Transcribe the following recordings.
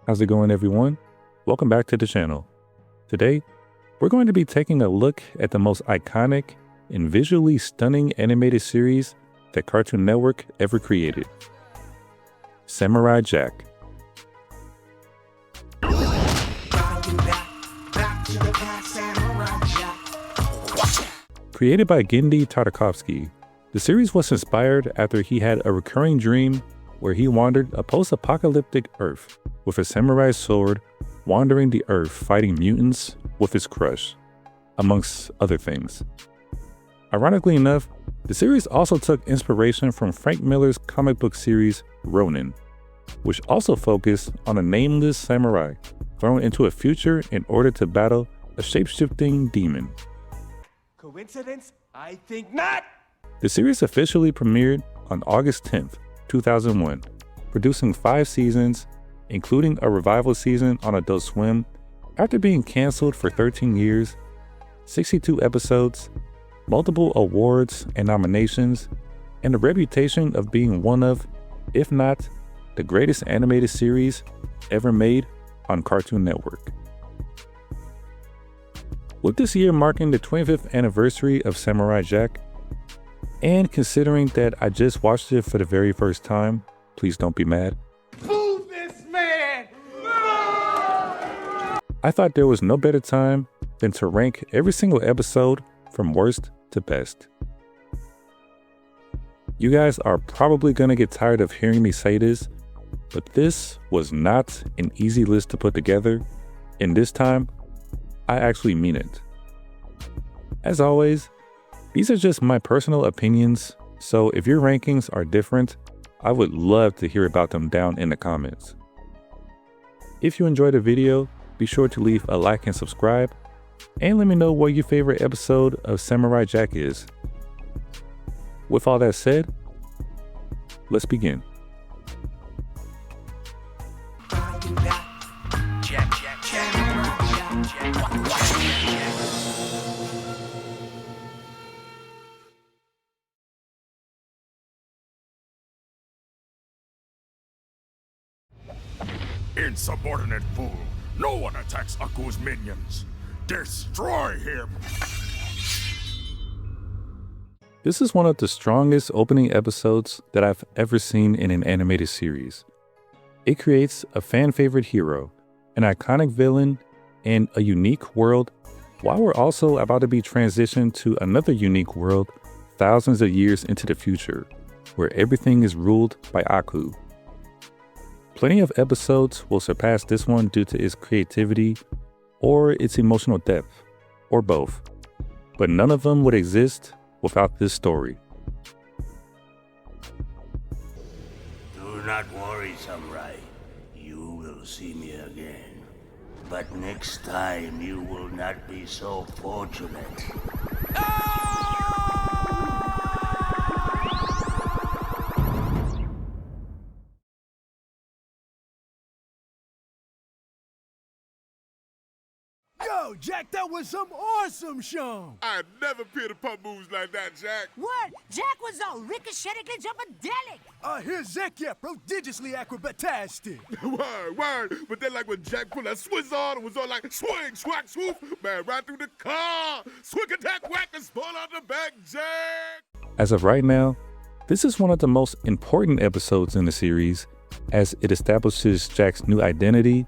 How's it going, everyone? Welcome back to the channel. Today, we're going to be taking a look at the most iconic and visually stunning animated series that Cartoon Network ever created, Samurai Jack. Created by Genndy Tartakovsky, the series was inspired after he had a recurring dream where he wandered a post-apocalyptic Earth with a samurai sword, wandering the Earth fighting mutants with his crush, amongst other things. Ironically enough, the series also took inspiration from Frank Miller's comic book series Ronin, which also focused on a nameless samurai thrown into a future in order to battle a shape-shifting demon. Coincidence? I think not! The series officially premiered on August 10th, 2001, producing 5 seasons, including a revival season on Adult Swim after being canceled for 13 years, 62 episodes, multiple awards and nominations, and a reputation of being one of, if not, the greatest animated series ever made on Cartoon Network. With this year marking the 25th anniversary of Samurai Jack, and considering that I just watched it for the very first time, please don't be mad. Boo this man! I thought there was no better time than to rank every single episode from worst to best. You guys are probably gonna get tired of hearing me say this, but this was not an easy list to put together, and this time, I actually mean it. As always, these are just my personal opinions, so if your rankings are different, I would love to hear about them down in the comments. If you enjoyed the video, be sure to leave a like and subscribe, and let me know what your favorite episode of Samurai Jack is. With all that said, let's begin. Insubordinate fool! No one attacks Aku's minions! Destroy him! This is one of the strongest opening episodes that I've ever seen in an animated series. It creates a fan-favorite hero, an iconic villain, and a unique world, while we're also about to be transitioned to another unique world thousands of years into the future, where everything is ruled by Aku. Plenty of episodes will surpass this one due to its creativity or its emotional depth, or both, but none of them would exist without this story. Do not worry, Samurai. You will see me again. But next time you will not be so fortunate. Yo, Jack, that was some awesome show! I never peer to pump moves like that, Jack! What? Jack was all ricocheting jumpadelic! Here's Zack, yeah, prodigiously acrobatastic! Word! But then like when Jack put that Swizz on, it was all like swing, swag, swoop! Man, right through the car! Swing attack, whack, and spoil out the back, Jack! As of right now, this is one of the most important episodes in the series, as it establishes Jack's new identity,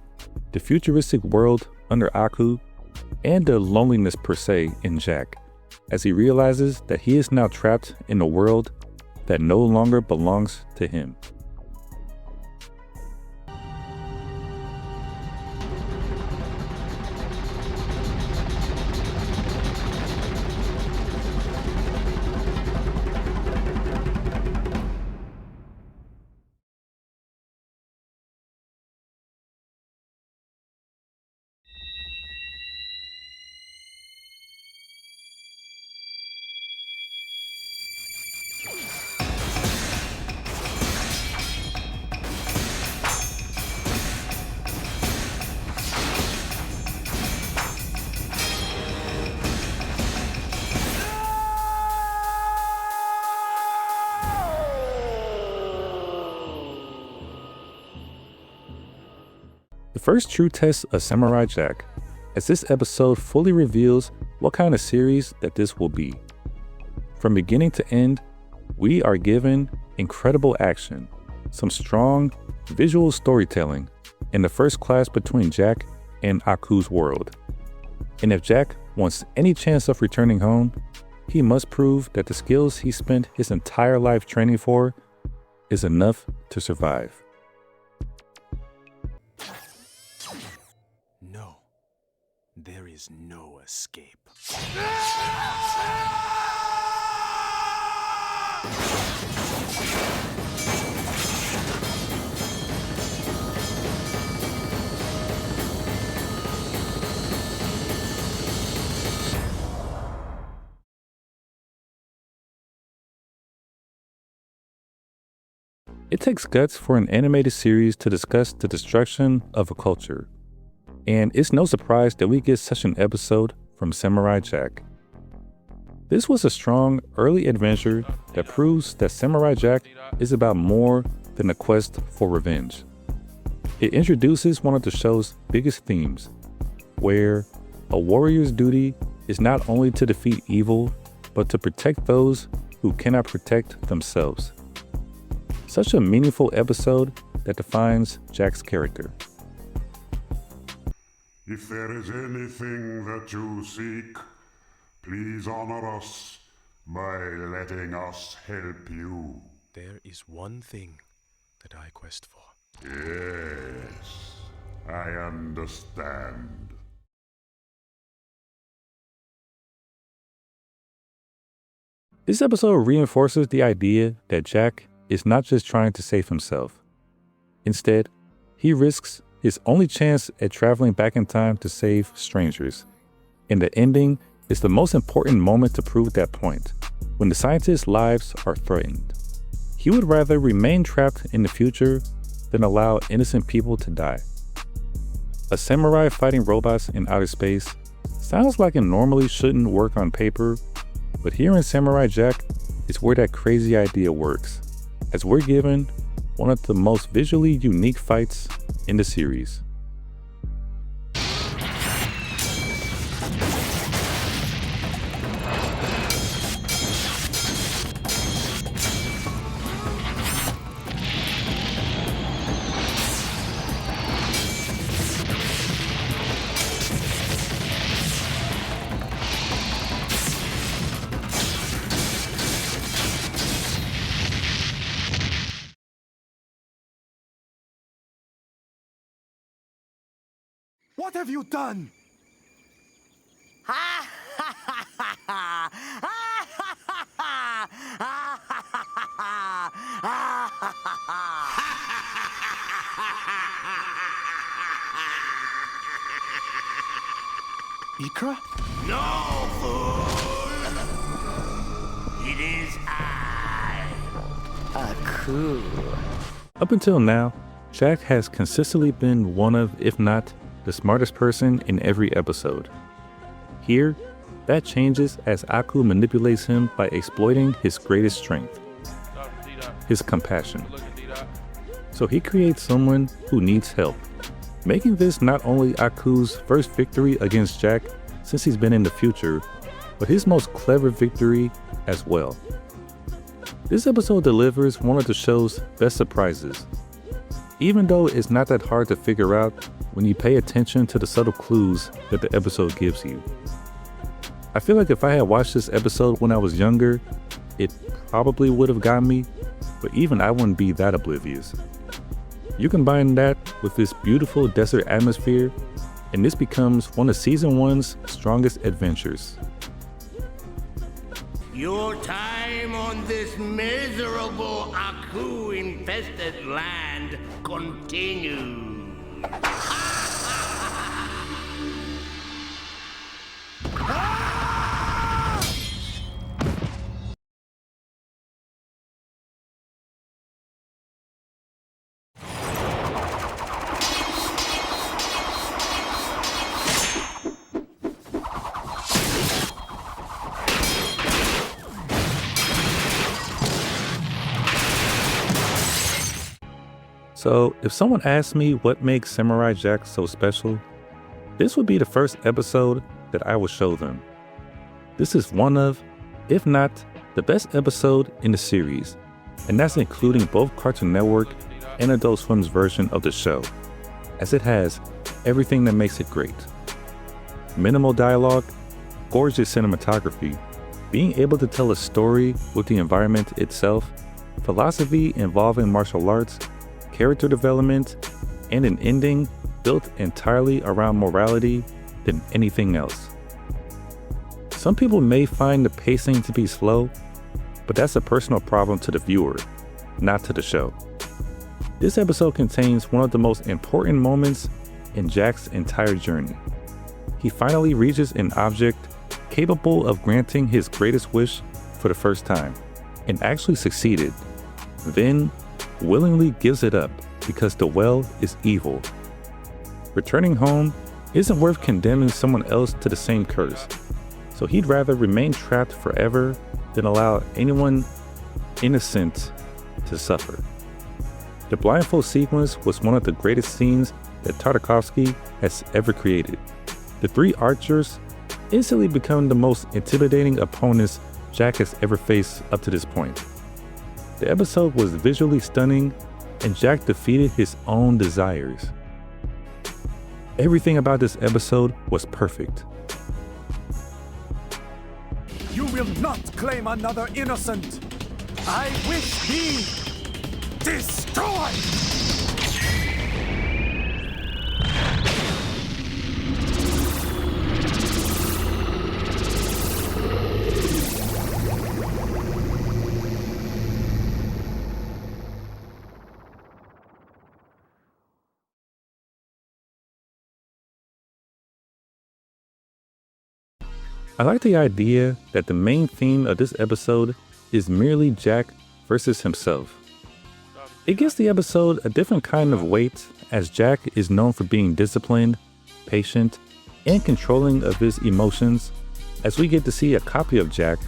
the futuristic world under Aku, and the loneliness per se in Jack, as he realizes that he is now trapped in a world that no longer belongs to him. the first true test of Samurai Jack, as this episode fully reveals what kind of series that this will be. From beginning to end, we are given incredible action, some strong visual storytelling, and the first clash between Jack and Aku's world. And if Jack wants any chance of returning home, he must prove that the skills he spent his entire life training for is enough to survive. No, there is no escape. It takes guts for an animated series to discuss the destruction of a culture, and it's no surprise that we get such an episode from Samurai Jack. This was a strong early adventure that proves that Samurai Jack is about more than a quest for revenge. It introduces one of the show's biggest themes, where a warrior's duty is not only to defeat evil, but to protect those who cannot protect themselves. Such a meaningful episode that defines Jack's character. If there is anything that you seek, please honor us by letting us help you. There is one thing that I quest for. Yes, I understand. This episode reinforces the idea that Jack is not just trying to save himself. Instead, he risks his only chance at traveling back in time to save strangers. And the ending is the most important moment to prove that point, when the scientists' lives are threatened. He would rather remain trapped in the future than allow innocent people to die. A samurai fighting robots in outer space sounds like it normally shouldn't work on paper, but here in Samurai Jack is where that crazy idea works, as we're given one of the most visually unique fights in the series. What have you done? Ikra? No, fool! It is I, Aku. Up until now, Jack has consistently been one of, if not, the smartest person in every episode. Here, that changes as Aku manipulates him by exploiting his greatest strength, his compassion. So he creates someone who needs help, making this not only Aku's first victory against Jack since he's been in the future, but his most clever victory as well. This episode delivers one of the show's best surprises, even though it's not that hard to figure out when you pay attention to the subtle clues that the episode gives you. I feel like if I had watched this episode when I was younger, it probably would have got me, but even I wouldn't be that oblivious. You combine that with this beautiful desert atmosphere, and this becomes one of Season 1's strongest adventures. Your time on this miserable Aku-infested land continues. So if someone asked me what makes Samurai Jack so special, this would be the first episode that I will show them. This is one of, if not, the best episode in the series, and that's including both Cartoon Network and Adult Swim's version of the show, as it has everything that makes it great. Minimal dialogue, gorgeous cinematography, being able to tell a story with the environment itself, philosophy involving martial arts, character development, and an ending built entirely around morality than anything else. Some people may find the pacing to be slow, but that's a personal problem to the viewer, not to the show. This episode contains one of the most important moments in Jack's entire journey. He finally reaches an object capable of granting his greatest wish for the first time, and actually succeeded, then willingly gives it up because the well is evil. Returning home isn't worth condemning someone else to the same curse, so he'd rather remain trapped forever than allow anyone innocent to suffer. The blindfold sequence was one of the greatest scenes that Tartakovsky has ever created. The three archers instantly become the most intimidating opponents Jack has ever faced up to this point. The episode was visually stunning, and Jack defeated his own desires. Everything about this episode was perfect. You will not claim another innocent. I wish thee destroyed. I like the idea that the main theme of this episode is merely Jack versus himself. It gives the episode a different kind of weight, as Jack is known for being disciplined, patient, and controlling of his emotions, as we get to see a copy of Jack,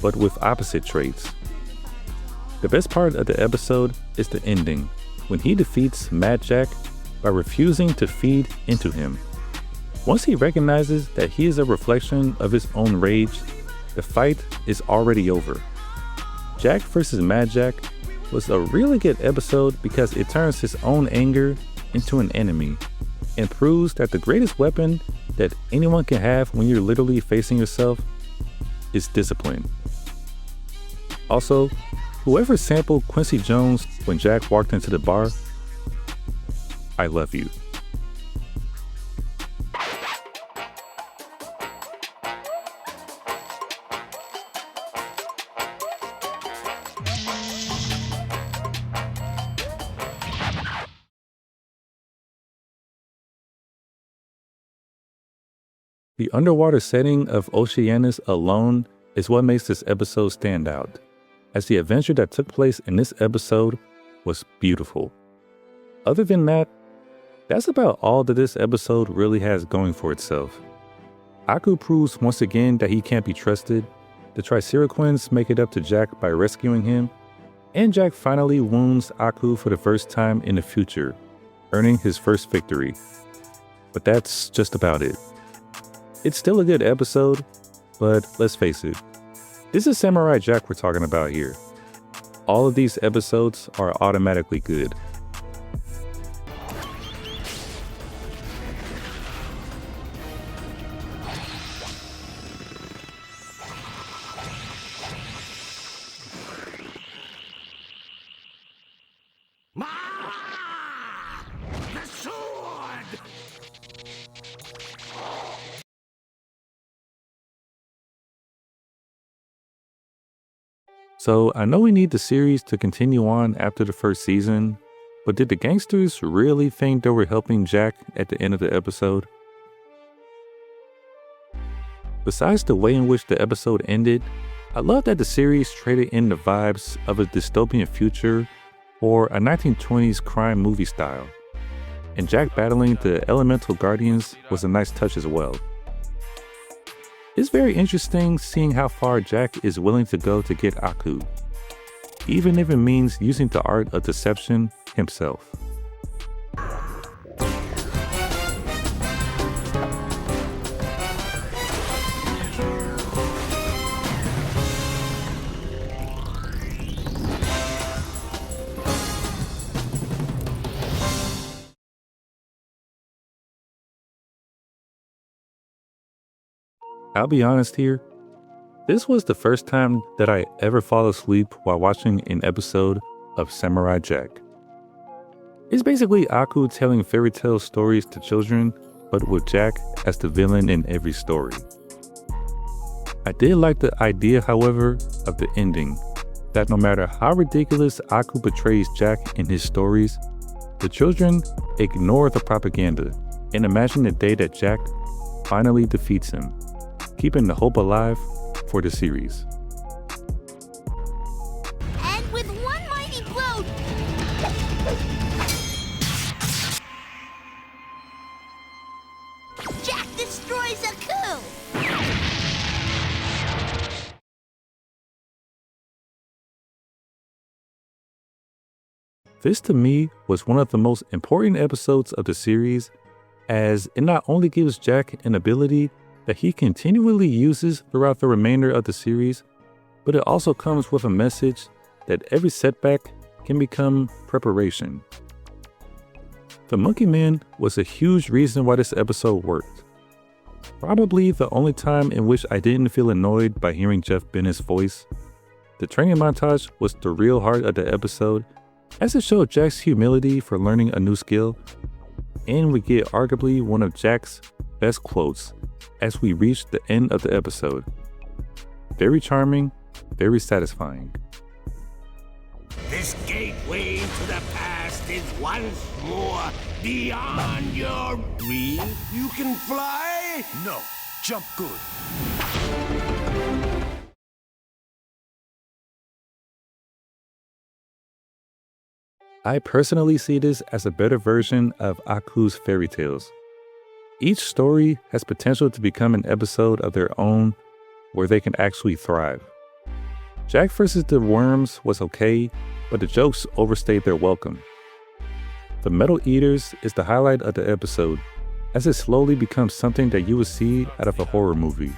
but with opposite traits. The best part of the episode is the ending, when he defeats Mad Jack by refusing to feed into him. Once he recognizes that he is a reflection of his own rage, the fight is already over. Jack vs. Mad Jack was a really good episode because it turns his own anger into an enemy and proves that the greatest weapon that anyone can have when you're literally facing yourself is discipline. Also, whoever sampled Quincy Jones when Jack walked into the bar, I love you. The underwater setting of Oceanus alone is what makes this episode stand out, as the adventure that took place in this episode was beautiful. Other than that, that's about all that this episode really has going for itself. Aku proves once again that he can't be trusted, the Triceroquins make it up to Jack by rescuing him, and Jack finally wounds Aku for the first time in the future, earning his first victory. But that's just about it. It's still a good episode, but let's face it, this is Samurai Jack we're talking about here. All of these episodes are automatically good. The sword! So I know we need the series to continue on after the first season, but did the gangsters really think they were helping Jack at the end of the episode? Besides the way in which the episode ended, I love that the series traded in the vibes of a dystopian future or a 1920s crime movie style, and Jack battling the elemental guardians was a nice touch as well. It's very interesting seeing how far Jack is willing to go to get Aku, even if it means using the art of deception himself. I'll be honest here, this was the first time that I ever fall asleep while watching an episode of Samurai Jack. It's basically Aku telling fairy tale stories to children, but with Jack as the villain in every story. I did like the idea, however, of the ending, that no matter how ridiculous Aku portrays Jack in his stories, the children ignore the propaganda and imagine the day that Jack finally defeats him, keeping the hope alive for the series. And with one mighty blow, Jack destroys Aku! This to me was one of the most important episodes of the series, as it not only gives Jack an ability that he continually uses throughout the remainder of the series, but it also comes with a message that every setback can become preparation. The Monkey Man was a huge reason why this episode worked. Probably the only time in which I didn't feel annoyed by hearing Jeff Bennett's voice. The training montage was the real heart of the episode, as it showed Jack's humility for learning a new skill, and we get arguably one of Jack's best quotes as we reach the end of the episode. Very charming, very satisfying. This gateway to the past is once more beyond your reach. You can fly? No. Jump good. I personally see this as a better version of Aku's fairy tales. Each story has potential to become an episode of their own where they can actually thrive. Jack vs. the Worms was okay, but the jokes overstayed their welcome. The Metal Eaters is the highlight of the episode, as it slowly becomes something that you would see out of a horror movie.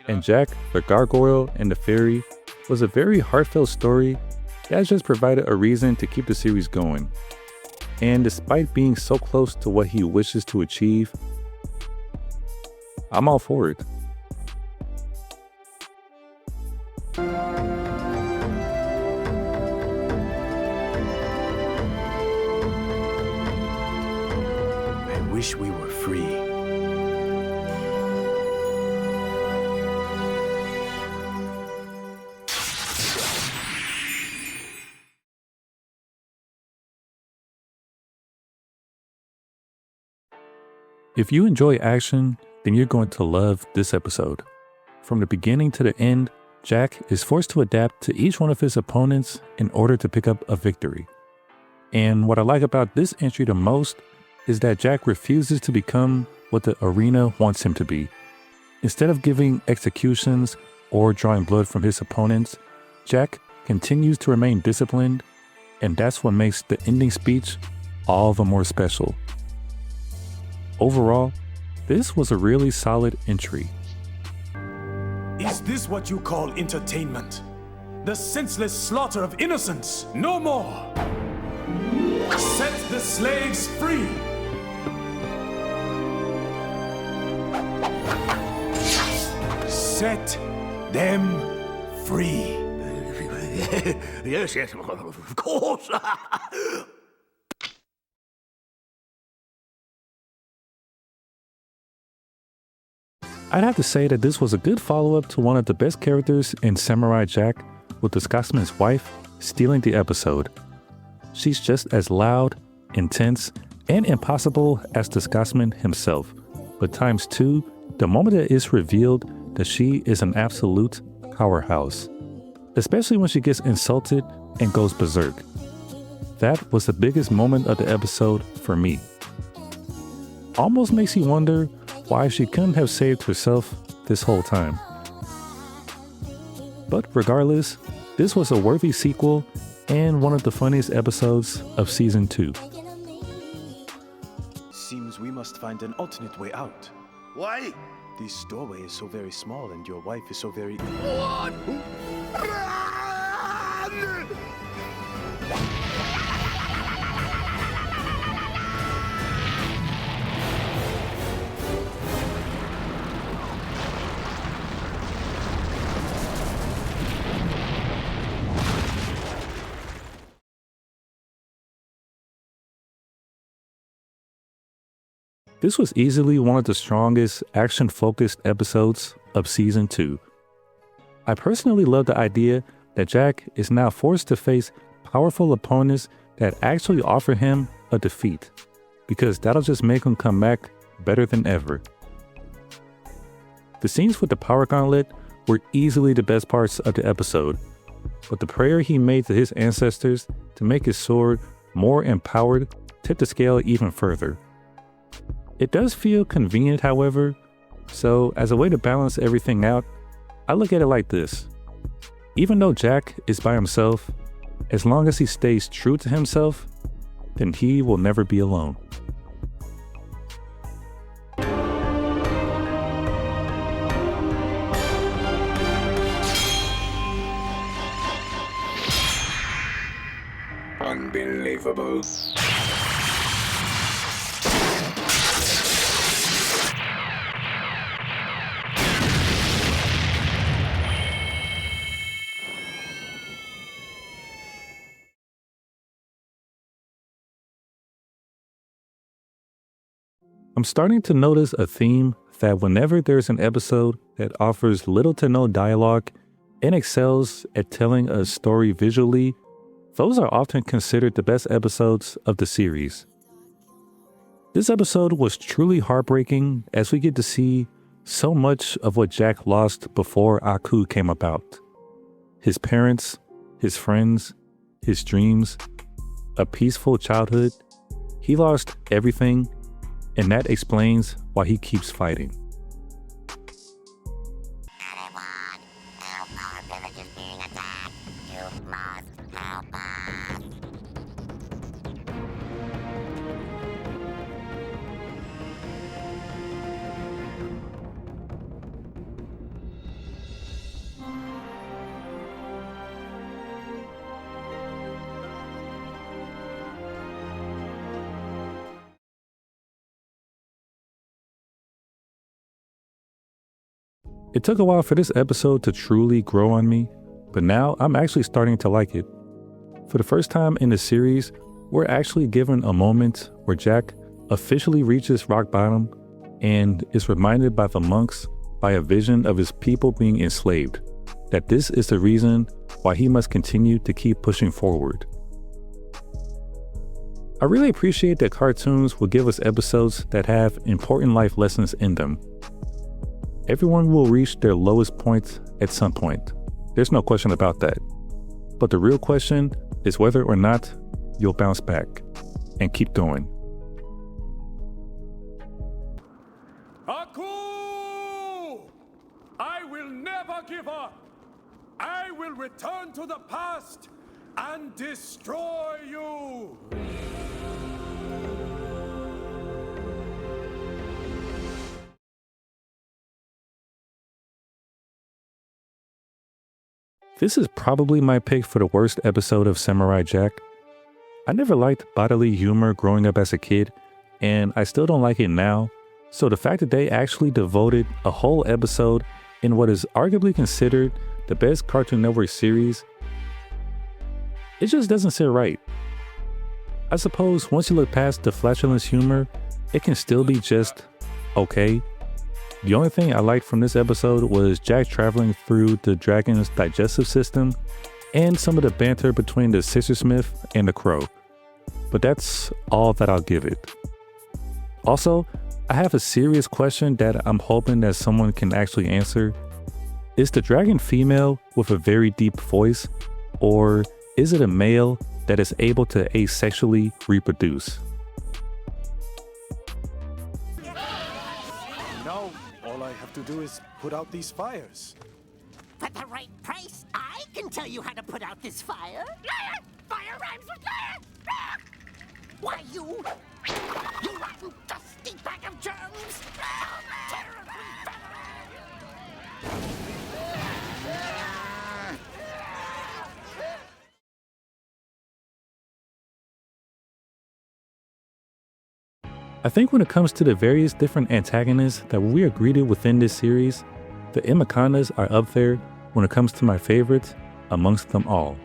And Jack, the Gargoyle, and the Fairy was a very heartfelt story that just provided a reason to keep the series going. And despite being so close to what he wishes to achieve, I'm all for it. I wish we were free. If you enjoy action, then you're going to love this episode. From the beginning to the end, Jack is forced to adapt to each one of his opponents in order to pick up a victory. And what I like about this entry the most is that Jack refuses to become what the arena wants him to be. Instead of giving executions or drawing blood from his opponents, Jack continues to remain disciplined, and that's what makes the ending speech all the more special. Overall, this was a really solid entry. Is this what you call entertainment? The senseless slaughter of innocents? No more! Set the slaves free! Set them free! Yes, of course. I'd have to say that this was a good follow-up to one of the best characters in Samurai Jack, with the Scotsman's wife stealing the episode. She's just as loud, intense, and impossible as the Scotsman himself, but times two the moment it is revealed that she is an absolute powerhouse, especially when she gets insulted and goes berserk. That was the biggest moment of the episode for me. Almost makes you wonder why she couldn't have saved herself this whole time. But regardless, this was a worthy sequel and one of the funniest episodes of Season 2. Seems we must find an alternate way out. Why? This doorway is so very small and your wife is so very... What? This was easily one of the strongest action-focused episodes of Season 2. I personally love the idea that Jack is now forced to face powerful opponents that actually offer him a defeat, because that'll just make him come back better than ever. The scenes with the power gauntlet were easily the best parts of the episode, but the prayer he made to his ancestors to make his sword more empowered tipped the scale even further. It does feel convenient, however, so as a way to balance everything out, I look at it like this. Even though Jack is by himself, as long as he stays true to himself, then he will never be alone. Unbelievable. I'm starting to notice a theme that whenever there's an episode that offers little to no dialogue and excels at telling a story visually, those are often considered the best episodes of the series. This episode was truly heartbreaking as we get to see so much of what Jack lost before Aku came about. His parents, his friends, his dreams, a peaceful childhood. He lost everything, and that explains why he keeps fighting. It took a while for this episode to truly grow on me, but now I'm actually starting to like it. For the first time in the series, we're actually given a moment where Jack officially reaches rock bottom and is reminded by the monks by a vision of his people being enslaved, that this is the reason why he must continue to keep pushing forward. I really appreciate that cartoons will give us episodes that have important life lessons in them. Everyone will reach their lowest point at some point. There's no question about that. But the real question is whether or not you'll bounce back and keep going. Aku! I will never give up. I will return to the past and destroy you. This is probably my pick for the worst episode of Samurai Jack. I never liked bodily humor growing up as a kid, and I still don't like it now, so the fact that they actually devoted a whole episode in what is arguably considered the best Cartoon Network series, it just doesn't sit right. I suppose once you look past the flatulence humor, it can still be just okay. The only thing I liked from this episode was Jack traveling through the dragon's digestive system and some of the banter between the Scissorsmith and the Crow. But that's all that I'll give it. Also, I have a serious question that I'm hoping that someone can actually answer. Is the dragon female with a very deep voice, or is it a male that is able to asexually reproduce? To do is put out these fires. For the right price, I can tell you how to put out this fire. Fire rhymes with fire. Why, you rotten, dusty bag of germs. Terribly I think when it comes to the various different antagonists that we are greeted within this series, the Imakanas are up there when it comes to my favorites amongst them all.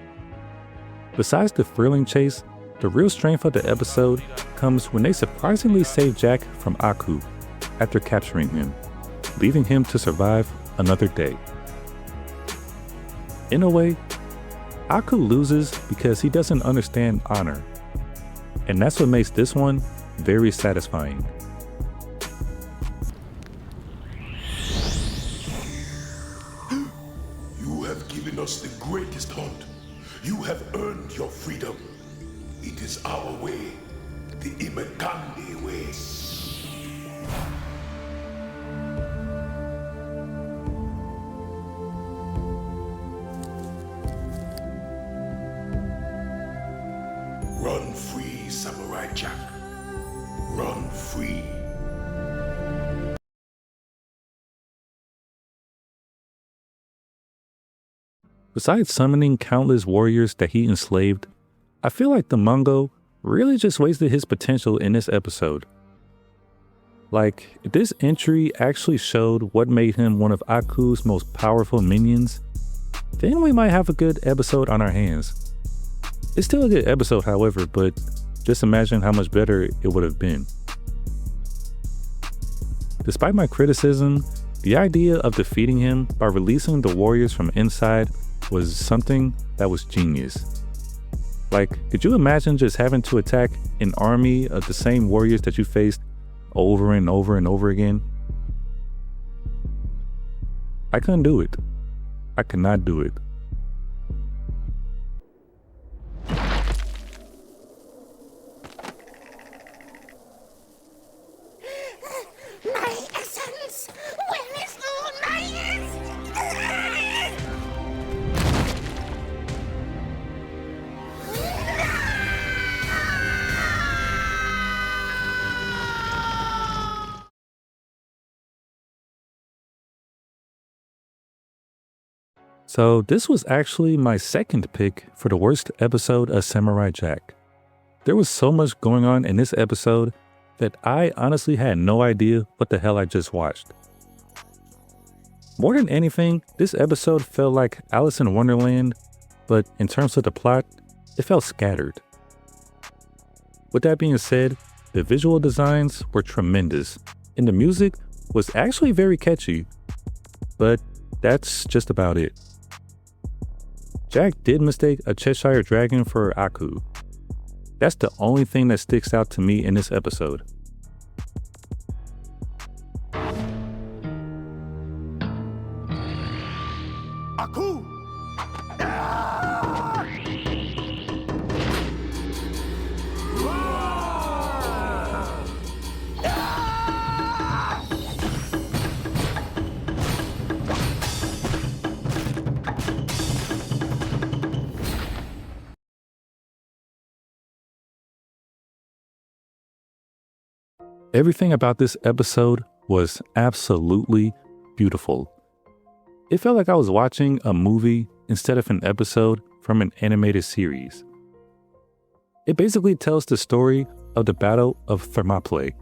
Besides the thrilling chase, The real strength of the episode comes when they surprisingly save Jack from Aku after capturing him, leaving him to survive another day. In a way, Aku loses because he doesn't understand honor, and that's what makes this one very satisfying. You have given us the greatest hunt. You have earned your freedom. It is our way, the Imekandi way. Run free, Samurai Jack. Run free. Besides summoning countless warriors that he enslaved, I feel like the Mungo really just wasted his potential in this episode. Like, if this entry actually showed what made him one of Aku's most powerful minions, then we might have a good episode on our hands. It's still a good episode, however, but just imagine how much better it would have been. Despite my criticism, the idea of defeating him by releasing the warriors from inside was something that was genius. Like, could you imagine just having to attack an army of the same warriors that you faced over and over and over again? I couldn't do it. I could not do it. My essence! Where is all my So this was actually my second pick for the worst episode of Samurai Jack. There was so much going on in this episode that I honestly had no idea what the hell I just watched. More than anything, this episode felt like Alice in Wonderland, but in terms of the plot, it felt scattered. With that being said, the visual designs were tremendous, and the music was actually very catchy, but that's just about it. Jack did mistake a Cheshire Dragon for Aku. That's the only thing that sticks out to me in this episode. Aku! Everything about this episode was absolutely beautiful. It felt like I was watching a movie instead of an episode from an animated series. It basically tells the story of the Battle of Thermopylae,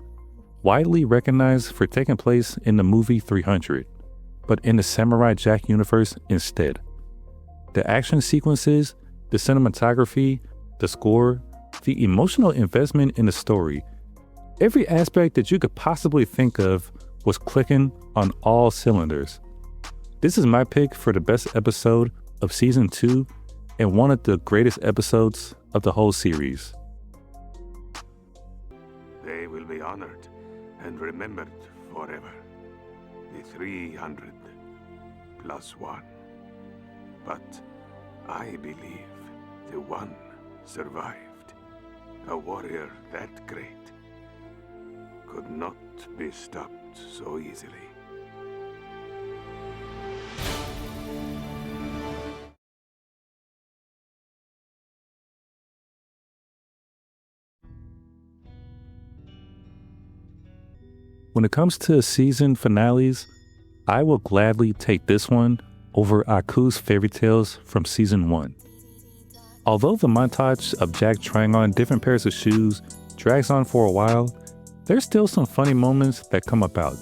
widely recognized for taking place in the movie 300, but in the Samurai Jack universe instead. The action sequences, the cinematography, the score, the emotional investment in the story, every aspect that you could possibly think of was clicking on all cylinders. This is my pick for the best episode of Season 2 and one of the greatest episodes of the whole series. They will be honored and remembered forever. The 300 plus 1. But I believe the one survived. A warrior that great could not be stopped so easily. When it comes to season finales, I will gladly take this one over Aku's fairy tales from season 1. Although the montage of Jack trying on different pairs of shoes drags on for a while, there's still some funny moments that come about.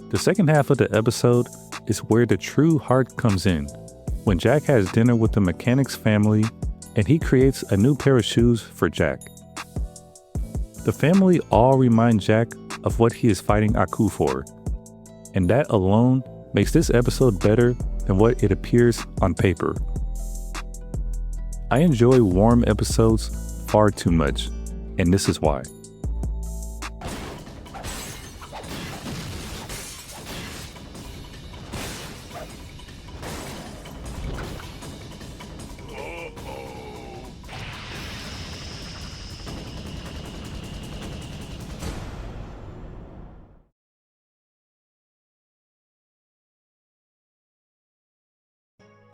The second half of the episode is where the true heart comes in, when Jack has dinner with the mechanic's family and he creates a new pair of shoes for Jack. The family all remind Jack of what he is fighting Aku for, and that alone makes this episode better than what it appears on paper. I enjoy warm episodes far too much, and this is why.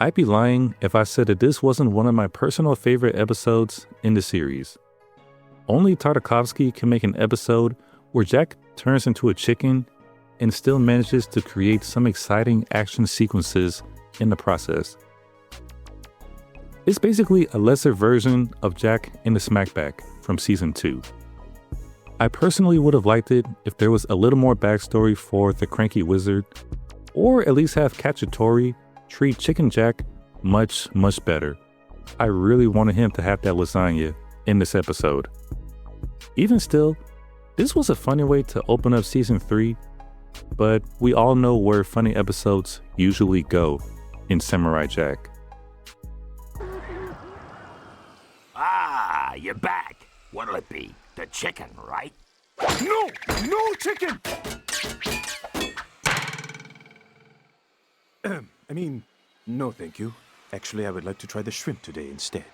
I'd be lying if I said that this wasn't one of my personal favorite episodes in the series. Only Tartakovsky can make an episode where Jack turns into a chicken and still manages to create some exciting action sequences in the process. It's basically a lesser version of Jack in the Smackback from season 2. I personally would have liked it if there was a little more backstory for the cranky wizard, or at least have Cacciatore treat Chicken Jack much better. I really wanted him to have that lasagna in this episode. Even still, this was a funny way to open up season 3, but we all know where funny episodes usually go in Samurai Jack. Ah, you're back. What'll it be? The chicken, right? No! No chicken! I mean, no thank you. Actually, I would like to try the shrimp today instead.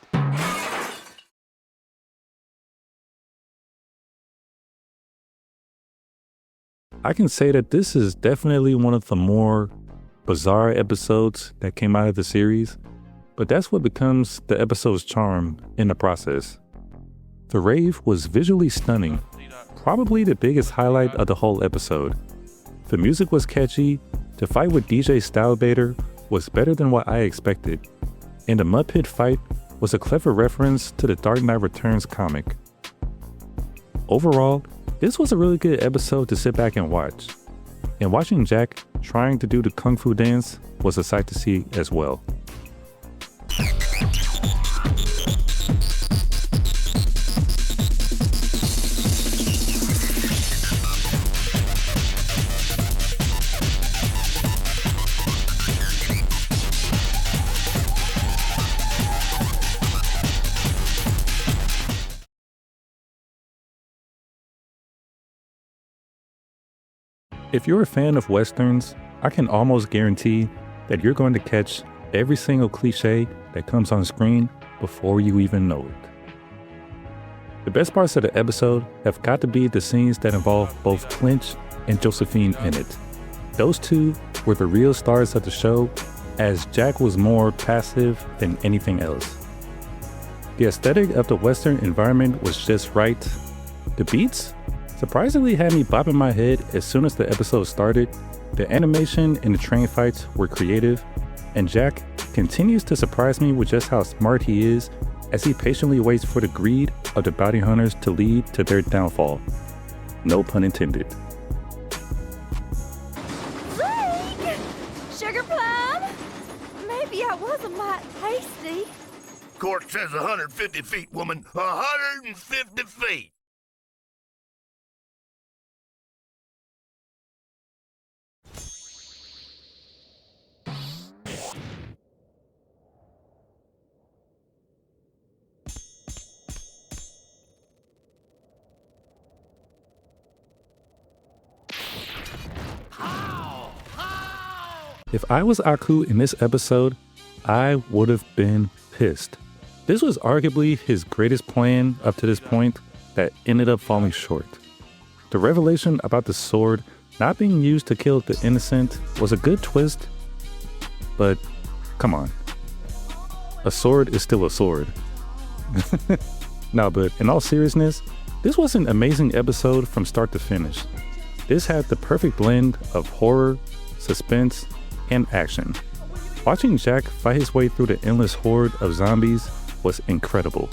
I can say that this is definitely one of the more bizarre episodes that came out of the series, but that's what becomes the episode's charm in the process. The rave was visually stunning, probably the biggest highlight of the whole episode. The music was catchy, the fight with DJ Stylebaiter was better than what I expected, and the Mud Pit fight was a clever reference to the Dark Knight Returns comic. Overall, this was a really good episode to sit back and watch, and watching Jack trying to do the Kung Fu dance was a sight to see as well. If you're a fan of Westerns, I can almost guarantee that you're going to catch every single cliche that comes on screen before you even know it. The best parts of the episode have got to be the scenes that involve both Clinch and Josephine in it. Those two were the real stars of the show, as Jack was more passive than anything else. The aesthetic of the Western environment was just right. The beats surprisingly had me bopping my head as soon as the episode started. The animation and the train fights were creative, and Jack continues to surprise me with just how smart he is as he patiently waits for the greed of the bounty hunters to lead to their downfall. No pun intended. Zeke! Sugar plum? Maybe I was a mite hasty. Court says 150 feet, woman. 150 feet. If I was Aku in this episode, I would have been pissed. This was arguably his greatest plan up to this point that ended up falling short. The revelation about the sword not being used to kill the innocent was a good twist, but come on. A sword is still a sword. No, but in all seriousness, this was an amazing episode from start to finish. This had the perfect blend of horror, suspense, and action. Watching Jack fight his way through the endless horde of zombies was incredible.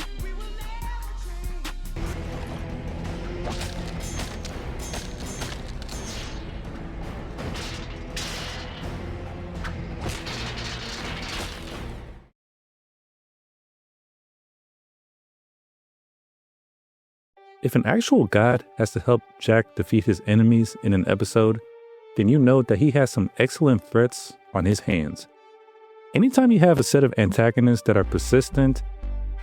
If an actual god has to help Jack defeat his enemies in an episode, then you know that he has some excellent threats on his hands. Anytime you have a set of antagonists that are persistent,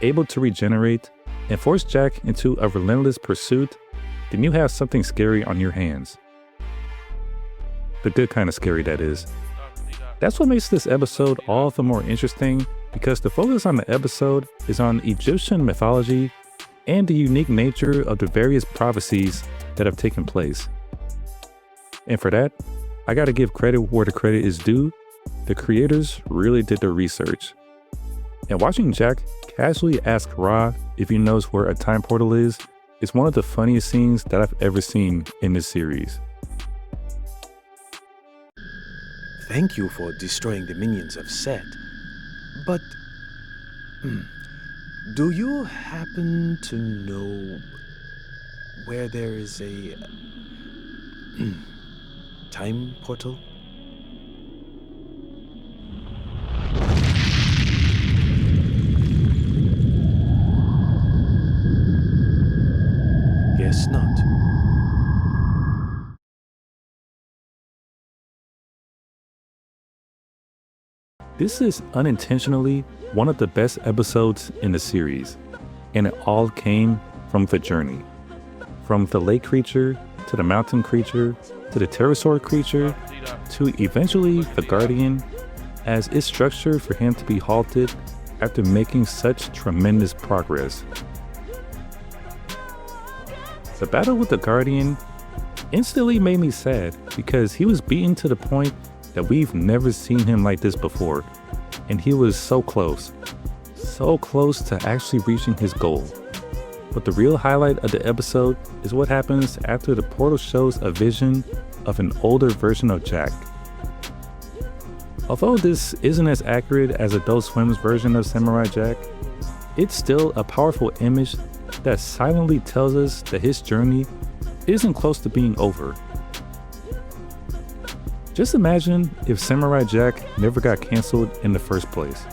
able to regenerate, and force Jack into a relentless pursuit, then you have something scary on your hands. The good kind of scary, that is. That's what makes this episode all the more interesting, because the focus on the episode is on Egyptian mythology and the unique nature of the various prophecies that have taken place. And for that, I gotta give credit where the credit is due. The creators really did their research. And watching Jack casually ask Ra if he knows where a time portal is one of the funniest scenes that I've ever seen in this series. Thank you for destroying the minions of Set. But do you happen to know where there is a time portal? Guess not. This is unintentionally one of the best episodes in the series, and it all came from the journey. From the lake creature, to the mountain creature, to the pterosaur creature, to eventually the Guardian, as it's structured for him to be halted after making such tremendous progress. The battle with the Guardian instantly made me sad because he was beaten to the point that we've never seen him like this before, and he was so close to actually reaching his goal. But the real highlight of the episode is what happens after the portal shows a vision of an older version of Jack. Although this isn't as accurate as Adult Swim's version of Samurai Jack, it's still a powerful image that silently tells us that his journey isn't close to being over. Just imagine if Samurai Jack never got canceled in the first place.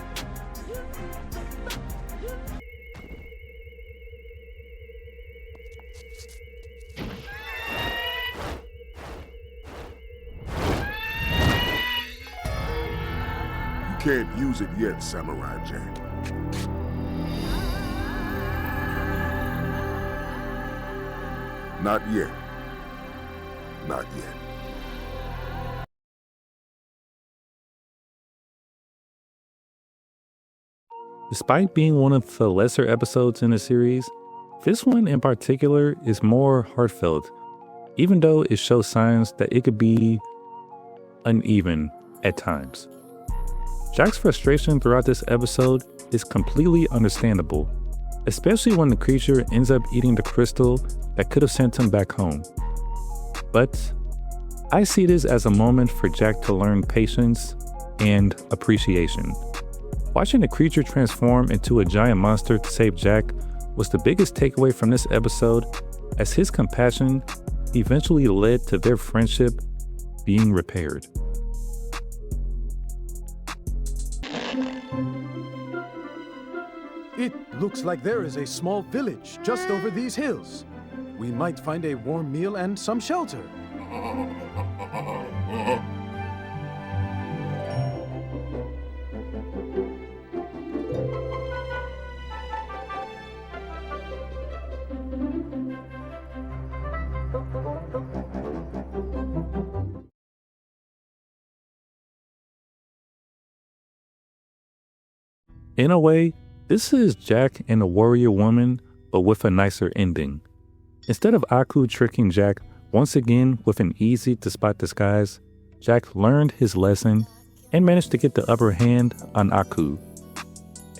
You can't use it yet, Samurai Jack. Not yet. Not yet. Despite being one of the lesser episodes in the series, this one in particular is more heartfelt, even though it shows signs that it could be uneven at times. Jack's frustration throughout this episode is completely understandable, especially when the creature ends up eating the crystal that could have sent him back home. But I see this as a moment for Jack to learn patience and appreciation. Watching the creature transform into a giant monster to save Jack was the biggest takeaway from this episode, as his compassion eventually led to their friendship being repaired. It looks like there is a small village just over these hills. We might find a warm meal and some shelter. In a way, this is Jack and the warrior woman, but with a nicer ending. Instead of Aku tricking Jack once again with an easy to spot disguise, Jack learned his lesson and managed to get the upper hand on Aku.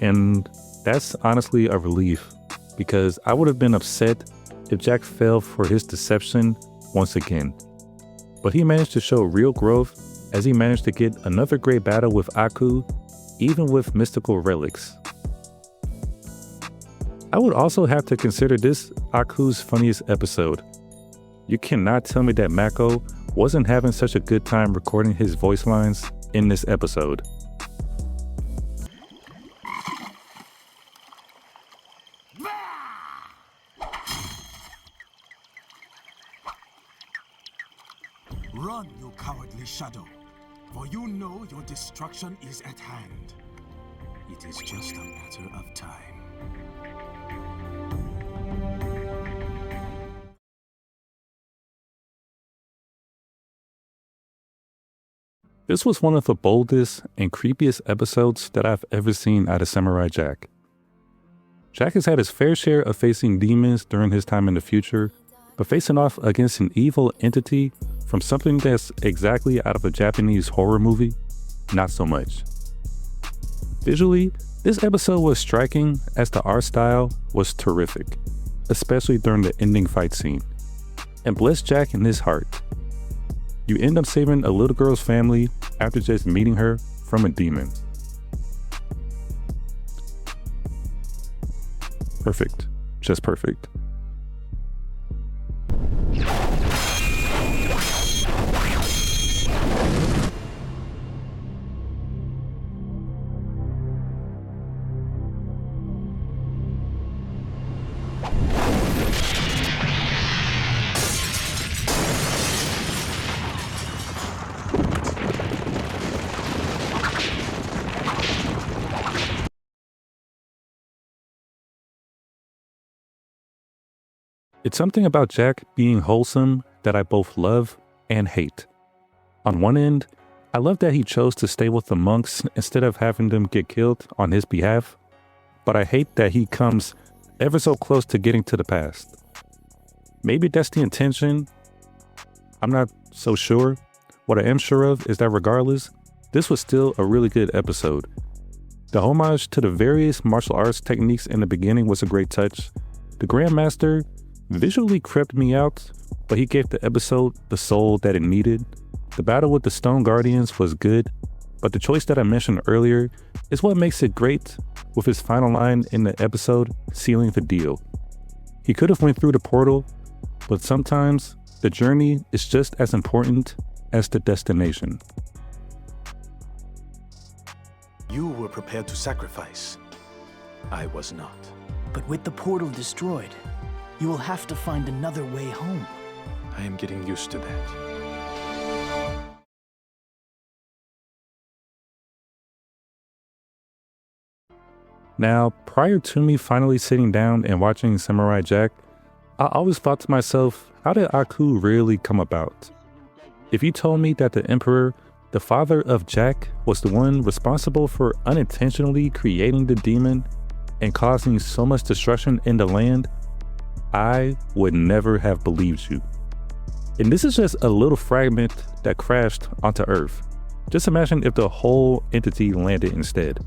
And that's honestly a relief, because I would have been upset if Jack fell for his deception once again. But he managed to show real growth as he managed to get another great battle with Aku, even with mystical relics. I would also have to consider this Aku's funniest episode. You cannot tell me that Mako wasn't having such a good time recording his voice lines in this episode. Run, you cowardly shadow, for you know your destruction is at hand. It is just a matter of time. This was one of the boldest and creepiest episodes that I've ever seen out of Samurai Jack. Jack has had his fair share of facing demons during his time in the future, but facing off against an evil entity from something that's exactly out of a Japanese horror movie, not so much. Visually, this episode was striking as the art style was terrific, especially during the ending fight scene. And bless Jack in his heart. You end up saving a little girl's family after just meeting her from a demon. Perfect. Just perfect. It's something about Jack being wholesome that I both love and hate. On one end, I love that he chose to stay with the monks instead of having them get killed on his behalf, but I hate that he comes ever so close to getting to the past. Maybe that's the intention. I'm not so sure. What I am sure of is that regardless, this was still a really good episode. The homage to the various martial arts techniques in the beginning was a great touch. The Grandmaster visually creeped me out, but he gave the episode the soul that it needed. The battle with the Stone Guardians was good, but the choice that I mentioned earlier is what makes it great, with his final line in the episode sealing the deal. He could have went through the portal, but sometimes the journey is just as important as the destination. You were prepared to sacrifice. I was not. But with the portal destroyed, you will have to find another way home. I am getting used to that. Now, prior to me finally sitting down and watching Samurai Jack, I always thought to myself, how did Aku really come about? If you told me that the Emperor, the father of Jack, was the one responsible for unintentionally creating the demon and causing so much destruction in the land, I would never have believed you. And this is just a little fragment that crashed onto Earth. Just imagine if the whole entity landed instead.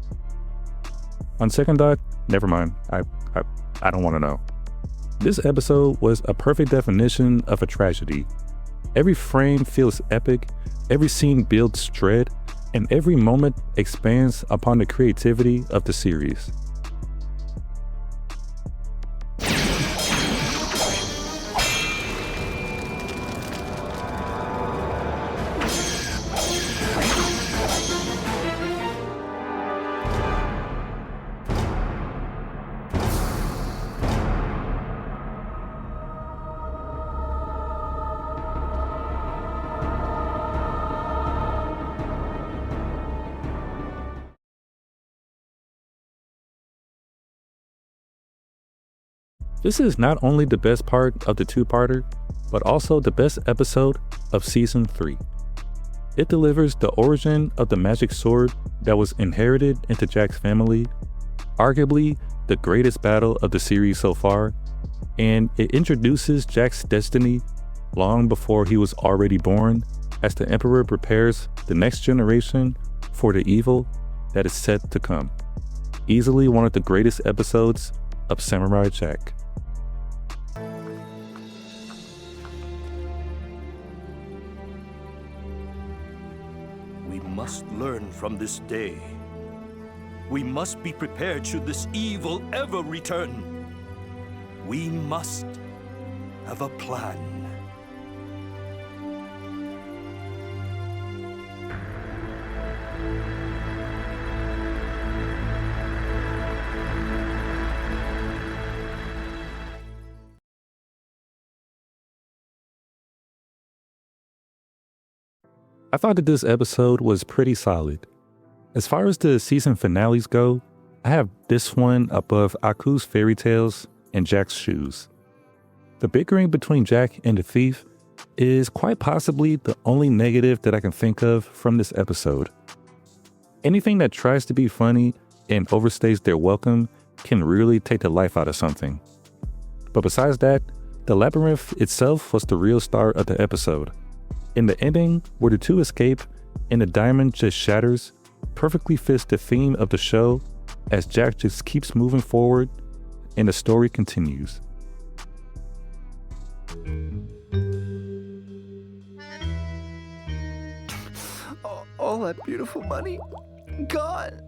On second thought, never mind. I don't want to know. This episode was a perfect definition of a tragedy. Every frame feels epic, every scene builds dread, and every moment expands upon the creativity of the series. This is not only the best part of the two-parter, but also the best episode of Season 3. It delivers the origin of the magic sword that was inherited into Jack's family, arguably the greatest battle of the series so far, and it introduces Jack's destiny long before he was already born, as the Emperor prepares the next generation for the evil that is set to come. Easily one of the greatest episodes of Samurai Jack. We must learn from this day. We must be prepared should this evil ever return. We must have a plan. I thought that this episode was pretty solid. As far as the season finales go, I have this one above Aku's fairy tales and Jack's shoes. The bickering between Jack and the thief is quite possibly the only negative that I can think of from this episode. Anything that tries to be funny and overstays their welcome can really take the life out of something. But besides that, the labyrinth itself was the real star of the episode. In the ending, where the two escape and the diamond just shatters, perfectly fits the theme of the show as Jack just keeps moving forward and the story continues. All that beautiful money gone.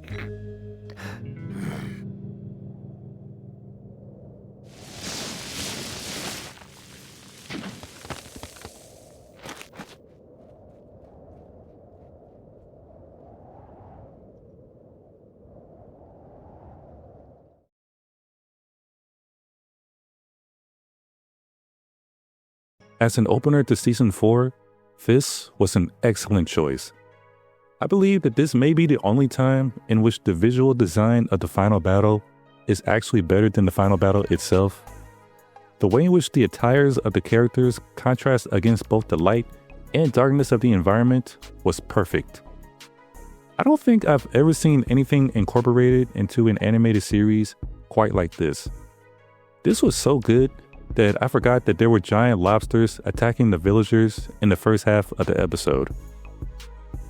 As an opener to season 4, this was an excellent choice. I believe that this may be the only time in which the visual design of the final battle is actually better than the final battle itself. The way in which the attires of the characters contrast against both the light and darkness of the environment was perfect. I don't think I've ever seen anything incorporated into an animated series quite like this. This was so good that I forgot that there were giant lobsters attacking the villagers in the first half of the episode.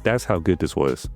That's how good this was.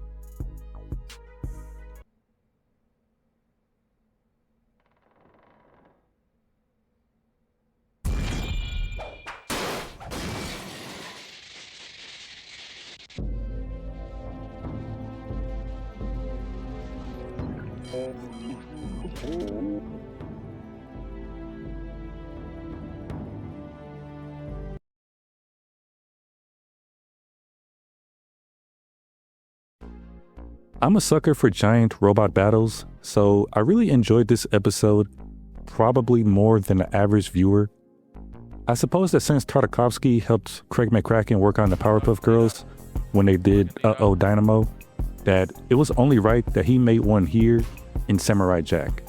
I'm a sucker for giant robot battles, so I really enjoyed this episode, probably more than the average viewer. I suppose that since Tartakovsky helped Craig McCracken work on the Powerpuff Girls when they did Uh-Oh Dynamo, that it was only right that he made one here in Samurai Jack.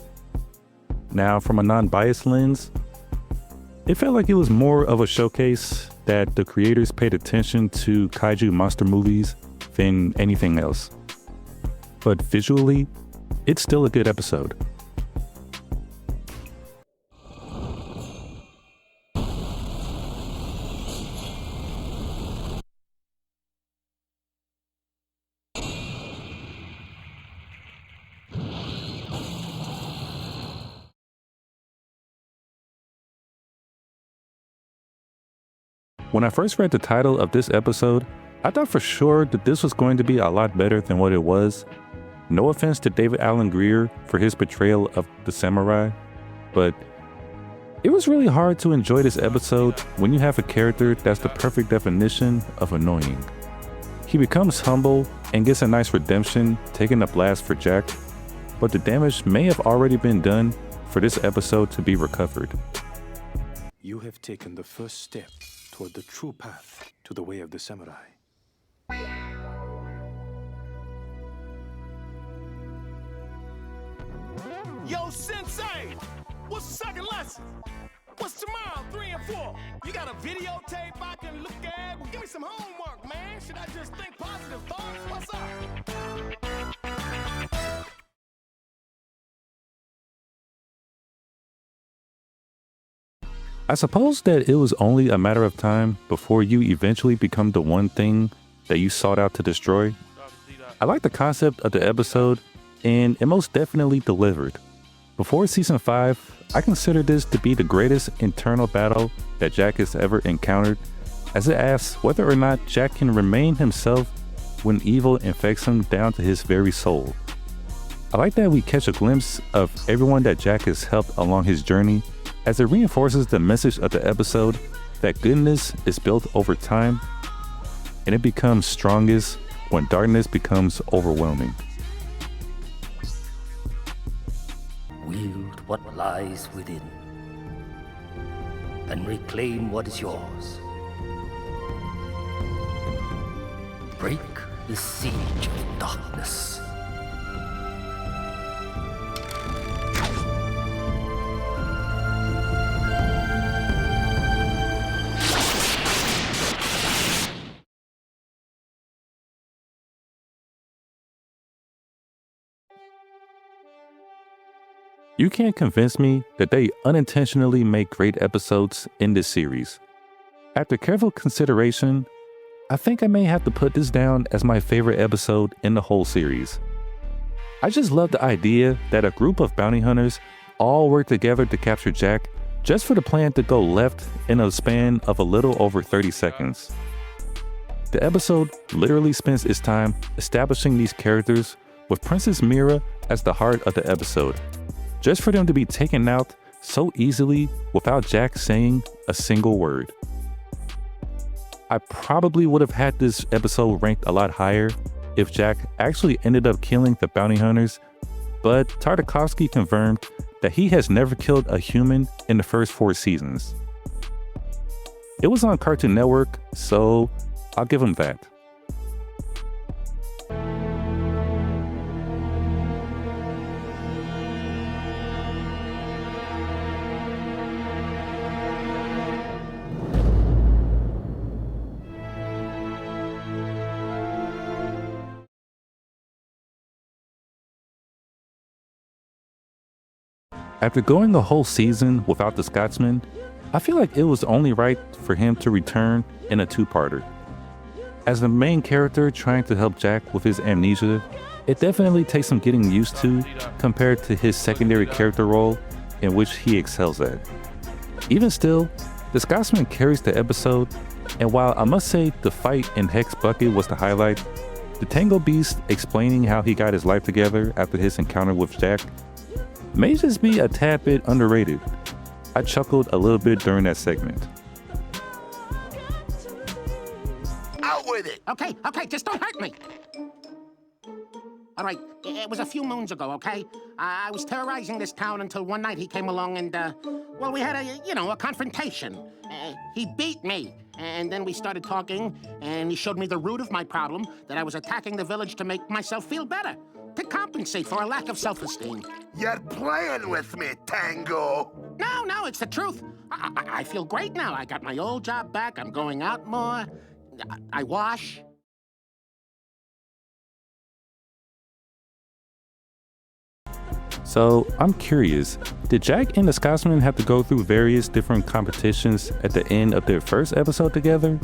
Now, from a non-biased lens, it felt like it was more of a showcase that the creators paid attention to kaiju monster movies than anything else. But visually, it's still a good episode. When I first read the title of this episode, I thought for sure that this was going to be a lot better than what it was. No offense to David Alan Grier for his portrayal of the samurai, but it was really hard to enjoy this episode when you have a character that's the perfect definition of annoying. He becomes humble and gets a nice redemption, taking a blast for Jack, but the damage may have already been done for this episode to be recovered. You have taken the first step toward the true path to the way of the samurai. Yo, Sensei! What's the second lesson? What's tomorrow, 3 and 4? You got a videotape I can look at? Well, give me some homework, man. Should I just think positive thoughts? What's up? I suppose that it was only a matter of time before you eventually become the one thing that you sought out to destroy. I like the concept of the episode, and it most definitely delivered. Before season 5, I consider this to be the greatest internal battle that Jack has ever encountered, as it asks whether or not Jack can remain himself when evil infects him down to his very soul. I like that we catch a glimpse of everyone that Jack has helped along his journey, as it reinforces the message of the episode that goodness is built over time, and it becomes strongest when darkness becomes overwhelming. Wield what lies within, and reclaim what is yours. break the siege of darkness. You can't convince me that they unintentionally make great episodes in this series. After careful consideration, I think I may have to put this down as my favorite episode in the whole series. I just love the idea that a group of bounty hunters all work together to capture Jack just for the plan to go left in a span of a little over 30 seconds. The episode literally spends its time establishing these characters with Princess Mira as the heart of the episode, just for them to be taken out so easily without Jack saying a single word. I probably would have had this episode ranked a lot higher if Jack actually ended up killing the bounty hunters, but Tartakovsky confirmed that he has never killed a human in the first 4 seasons. It was on Cartoon Network, so I'll give him that. After going a whole season without the Scotsman, I feel like it was only right for him to return in a 2-parter. As the main character trying to help Jack with his amnesia, it definitely takes some getting used to compared to his secondary character role in which he excels at. Even still, the Scotsman carries the episode, and while I must say the fight in Hex Bucket was the highlight, the Tango Beast explaining how he got his life together after his encounter with Jack may just be a tad bit underrated. I chuckled a little bit during that segment. Out with it! Okay, just don't hurt me! All right, it was a few moons ago, okay? I was terrorizing this town until one night he came along and, well, we had a confrontation. He beat me, and then we started talking, and he showed me the root of my problem, that I was attacking the village to make myself feel better, to compensate for a lack of self-esteem. You're playing with me, Tango. No, it's the truth. I feel great now. I got my old job back. I'm going out more. I wash. So, I'm curious, did Jack and the Scotsman have to go through various different competitions at the end of their first episode together?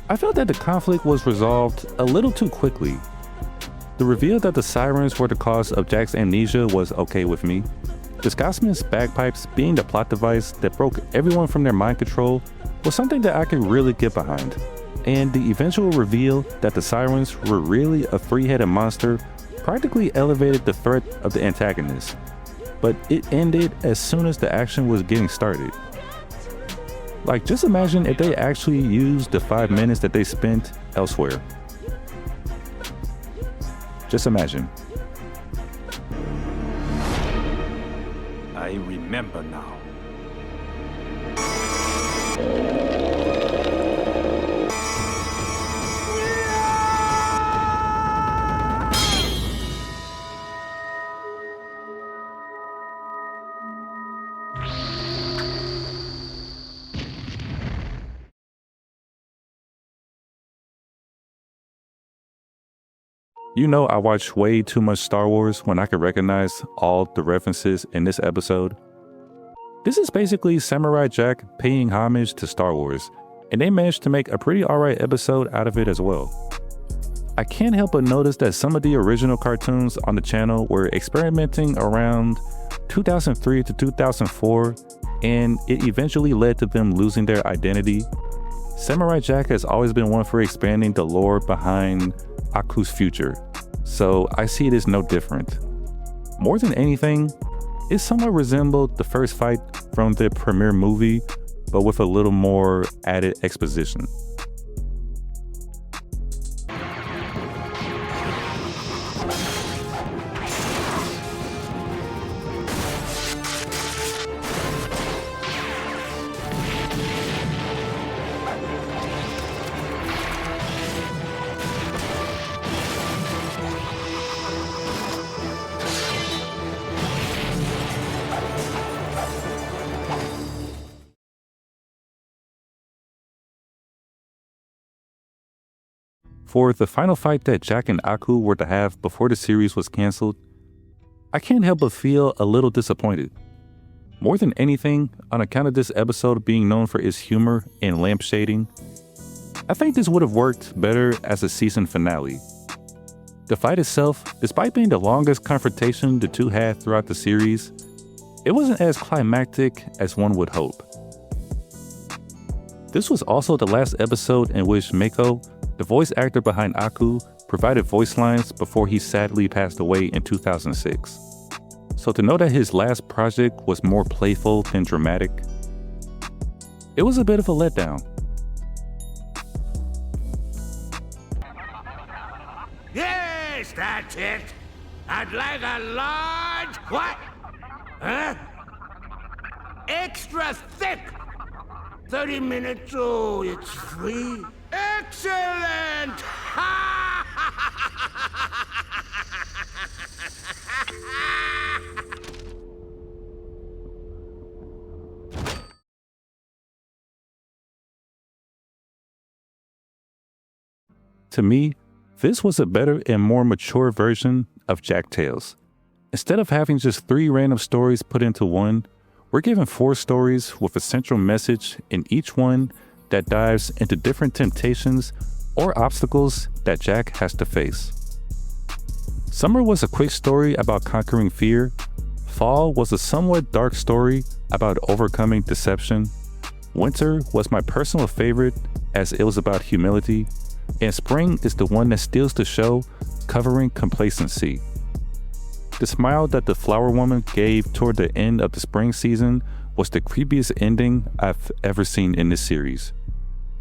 I felt that the conflict was resolved a little too quickly. The reveal that the sirens were the cause of Jack's amnesia was okay with me. The Scotsman's bagpipes being the plot device that broke everyone from their mind control was something that I could really get behind. And the eventual reveal that the sirens were really a 3-headed monster practically elevated the threat of the antagonist. But it ended as soon as the action was getting started. Like, just imagine if they actually used the 5 minutes that they spent elsewhere. Just imagine. I remember now. You know I watch way too much Star Wars when I could recognize all the references in this episode. This is basically Samurai Jack paying homage to Star Wars, and they managed to make a pretty alright episode out of it as well. I can't help but notice that some of the original cartoons on the channel were experimenting around 2003 to 2004, and it eventually led to them losing their identity. Samurai Jack has always been one for expanding the lore behind Aku's future, so I see it as no different. More than anything, it somewhat resembled the first fight from the premiere movie, but with a little more added exposition. For the final fight that Jack and Aku were to have before the series was canceled, I can't help but feel a little disappointed. More than anything, on account of this episode being known for its humor and lampshading, I think this would have worked better as a season finale. The fight itself, despite being the longest confrontation the two had throughout the series, it wasn't as climactic as one would hope. This was also the last episode in which Mako, the voice actor behind Aku, provided voice lines before he sadly passed away in 2006. So to know that his last project was more playful than dramatic, it was a bit of a letdown. Yes, that's it. I'd like a large... What? Huh? Extra thick. 30 minutes, oh, it's free. Excellent! To me, this was a better and more mature version of Jack Tales. Instead of having just 3 random stories put into one, we're given 4 stories with a central message in each one that dives into different temptations or obstacles that Jack has to face. Summer was a quick story about conquering fear. Fall was a somewhat dark story about overcoming deception. Winter was my personal favorite as it was about humility. And spring is the one that steals the show, covering complacency. The smile that the flower woman gave toward the end of the spring season was the creepiest ending I've ever seen in this series.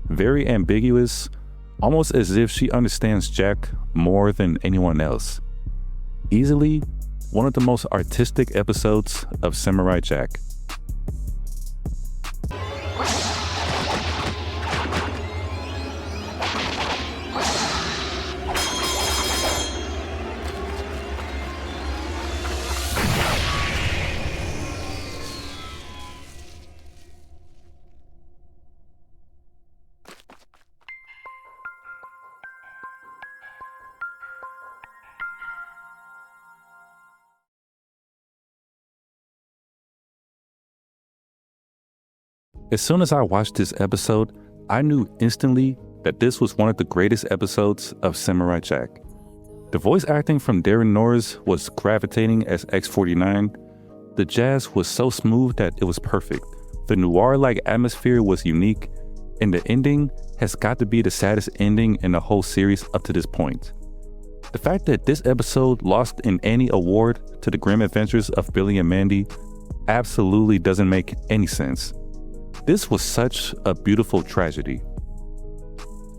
Very ambiguous, almost as if she understands Jack more than anyone else. Easily one of the most artistic episodes of Samurai Jack. As soon as I watched this episode, I knew instantly that this was one of the greatest episodes of Samurai Jack. The voice acting from Darren Norris was gravitating as X-49. The jazz was so smooth that it was perfect. The noir-like atmosphere was unique, and the ending has got to be the saddest ending in the whole series up to this point. The fact that this episode lost an Annie Award to The Grim Adventures of Billy and Mandy absolutely doesn't make any sense. This was such a beautiful tragedy.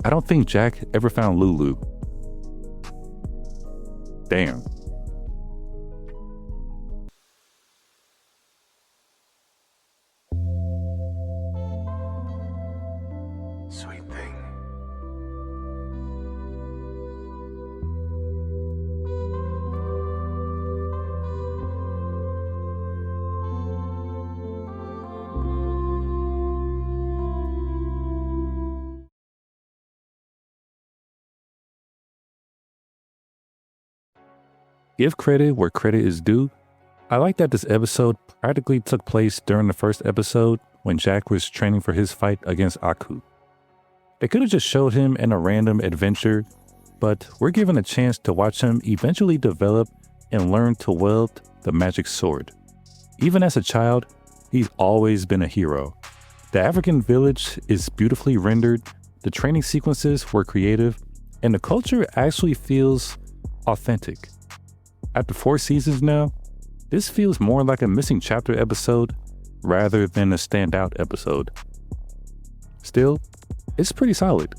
I don't think Jack ever found Lulu. Damn. Sweet thing. Give credit where credit is due. I like that this episode practically took place during the first episode when Jack was training for his fight against Aku. They could have just showed him in a random adventure, but we're given a chance to watch him eventually develop and learn to wield the magic sword. Even as a child, he's always been a hero. The African village is beautifully rendered, the training sequences were creative, and the culture actually feels authentic. After 4 seasons now, this feels more like a missing chapter episode rather than a standout episode. Still, it's pretty solid.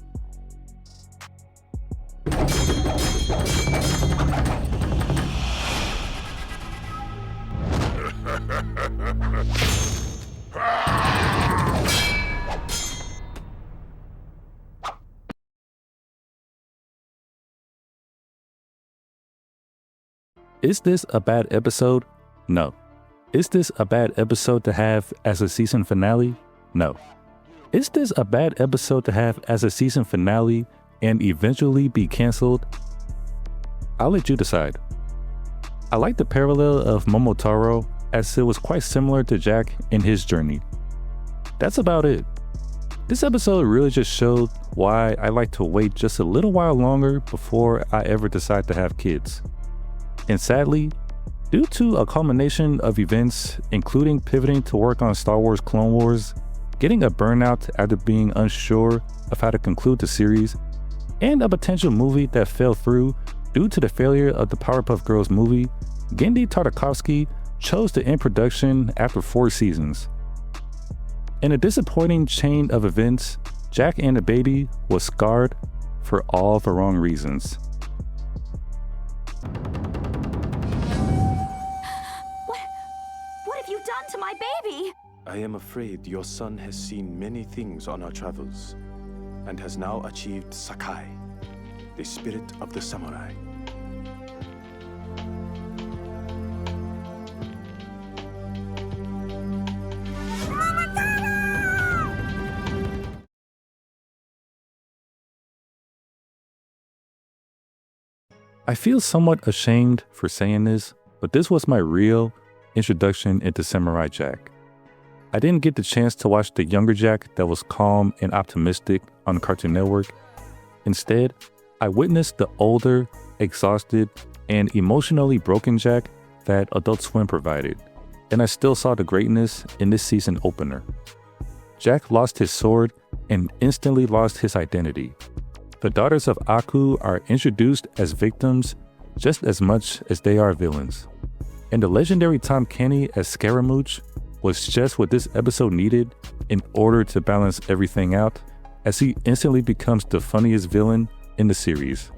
Is this a bad episode? No. Is this a bad episode to have as a season finale? No. Is this a bad episode to have as a season finale and eventually be cancelled? I'll let you decide. I like the parallel of Momotaro, as it was quite similar to Jack in his journey. That's about it. This episode really just showed why I like to wait just a little while longer before I ever decide to have kids. And sadly, due to a culmination of events, including pivoting to work on Star Wars Clone Wars, getting a burnout after being unsure of how to conclude the series, and a potential movie that fell through due to the failure of the Powerpuff Girls movie, Genndy Tartakovsky chose to end production after 4 seasons. In a disappointing chain of events, Jack and the Baby was scarred for all the wrong reasons. What have you done to my baby? I am afraid your son has seen many things on our travels and has now achieved Sakai, the spirit of the samurai. I feel somewhat ashamed for saying this, but this was my real introduction into Samurai Jack. I didn't get the chance to watch the younger Jack that was calm and optimistic on Cartoon Network. Instead, I witnessed the older, exhausted, and emotionally broken Jack that Adult Swim provided, and I still saw the greatness in this season opener. Jack lost his sword and instantly lost his identity. The daughters of Aku are introduced as victims just as much as they are villains. And the legendary Tom Kenny as Scaramouche was just what this episode needed in order to balance everything out, as he instantly becomes the funniest villain in the series.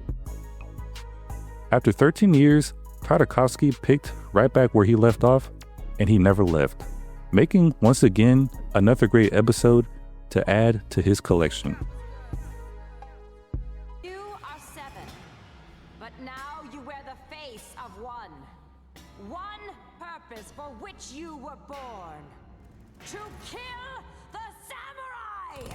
After 13 years, Tartakovsky picked right back where he left off, and he never left, making once again another great episode to add to his collection. You are 7, but now you wear the face of one. One purpose for which you were born: to kill the samurai!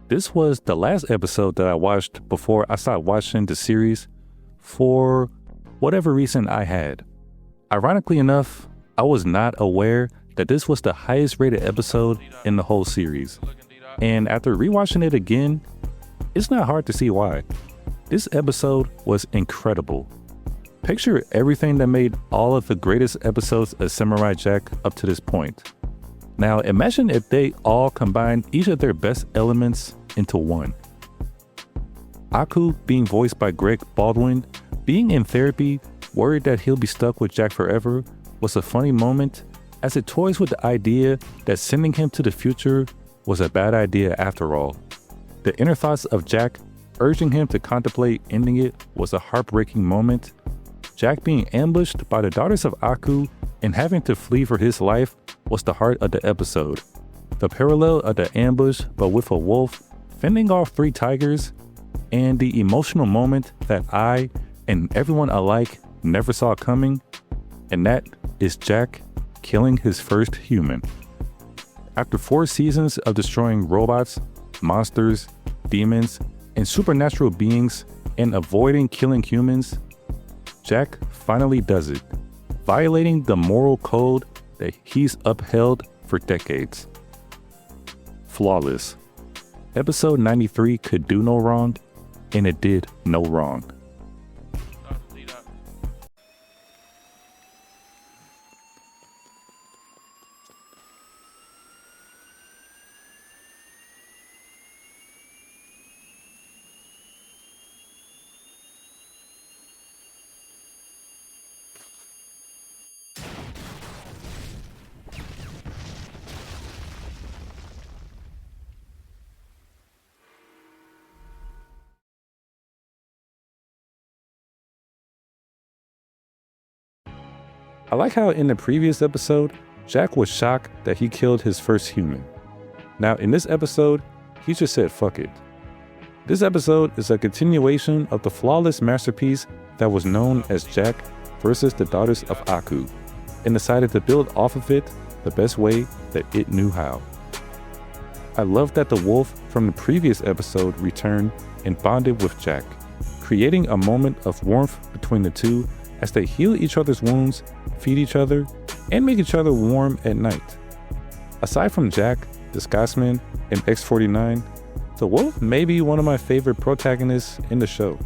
This was the last episode that I watched before I stopped watching the series for whatever reason I had. Ironically enough, I was not aware that this was the highest rated episode in the whole series. And after rewatching it again, it's not hard to see why. This episode was incredible. Picture everything that made all of the greatest episodes of Samurai Jack up to this point. Now imagine if they all combined each of their best elements into one. Aku being voiced by Greg Baldwin, being in therapy, worried that he'll be stuck with Jack forever, was a funny moment as it toys with the idea that sending him to the future was a bad idea after all. The inner thoughts of Jack urging him to contemplate ending it was a heartbreaking moment. Jack being ambushed by the daughters of Aku and having to flee for his life was the heart of the episode. The parallel of the ambush but with a wolf fending off 3 tigers, and the emotional moment that I and everyone alike never saw coming, and that is Jack killing his first human. After 4 seasons of destroying robots, monsters, demons, and supernatural beings and avoiding killing humans, Jack finally does it, violating the moral code that he's upheld for decades. Flawless. Episode 93 could do no wrong, and it did no wrong. I like how in the previous episode, Jack was shocked that he killed his first human. Now in this episode, he just said fuck it. This episode is a continuation of the flawless masterpiece that was known as Jack versus the Daughters of Aku. and decided to build off of it the best way that it knew how. I love that the wolf from the previous episode returned and bonded with Jack, creating a moment of warmth between the two as they heal each other's wounds, feed each other, and make each other warm at night. Aside from Jack, the Scotsman, and X-49, the wolf may be one of my favorite protagonists in the show.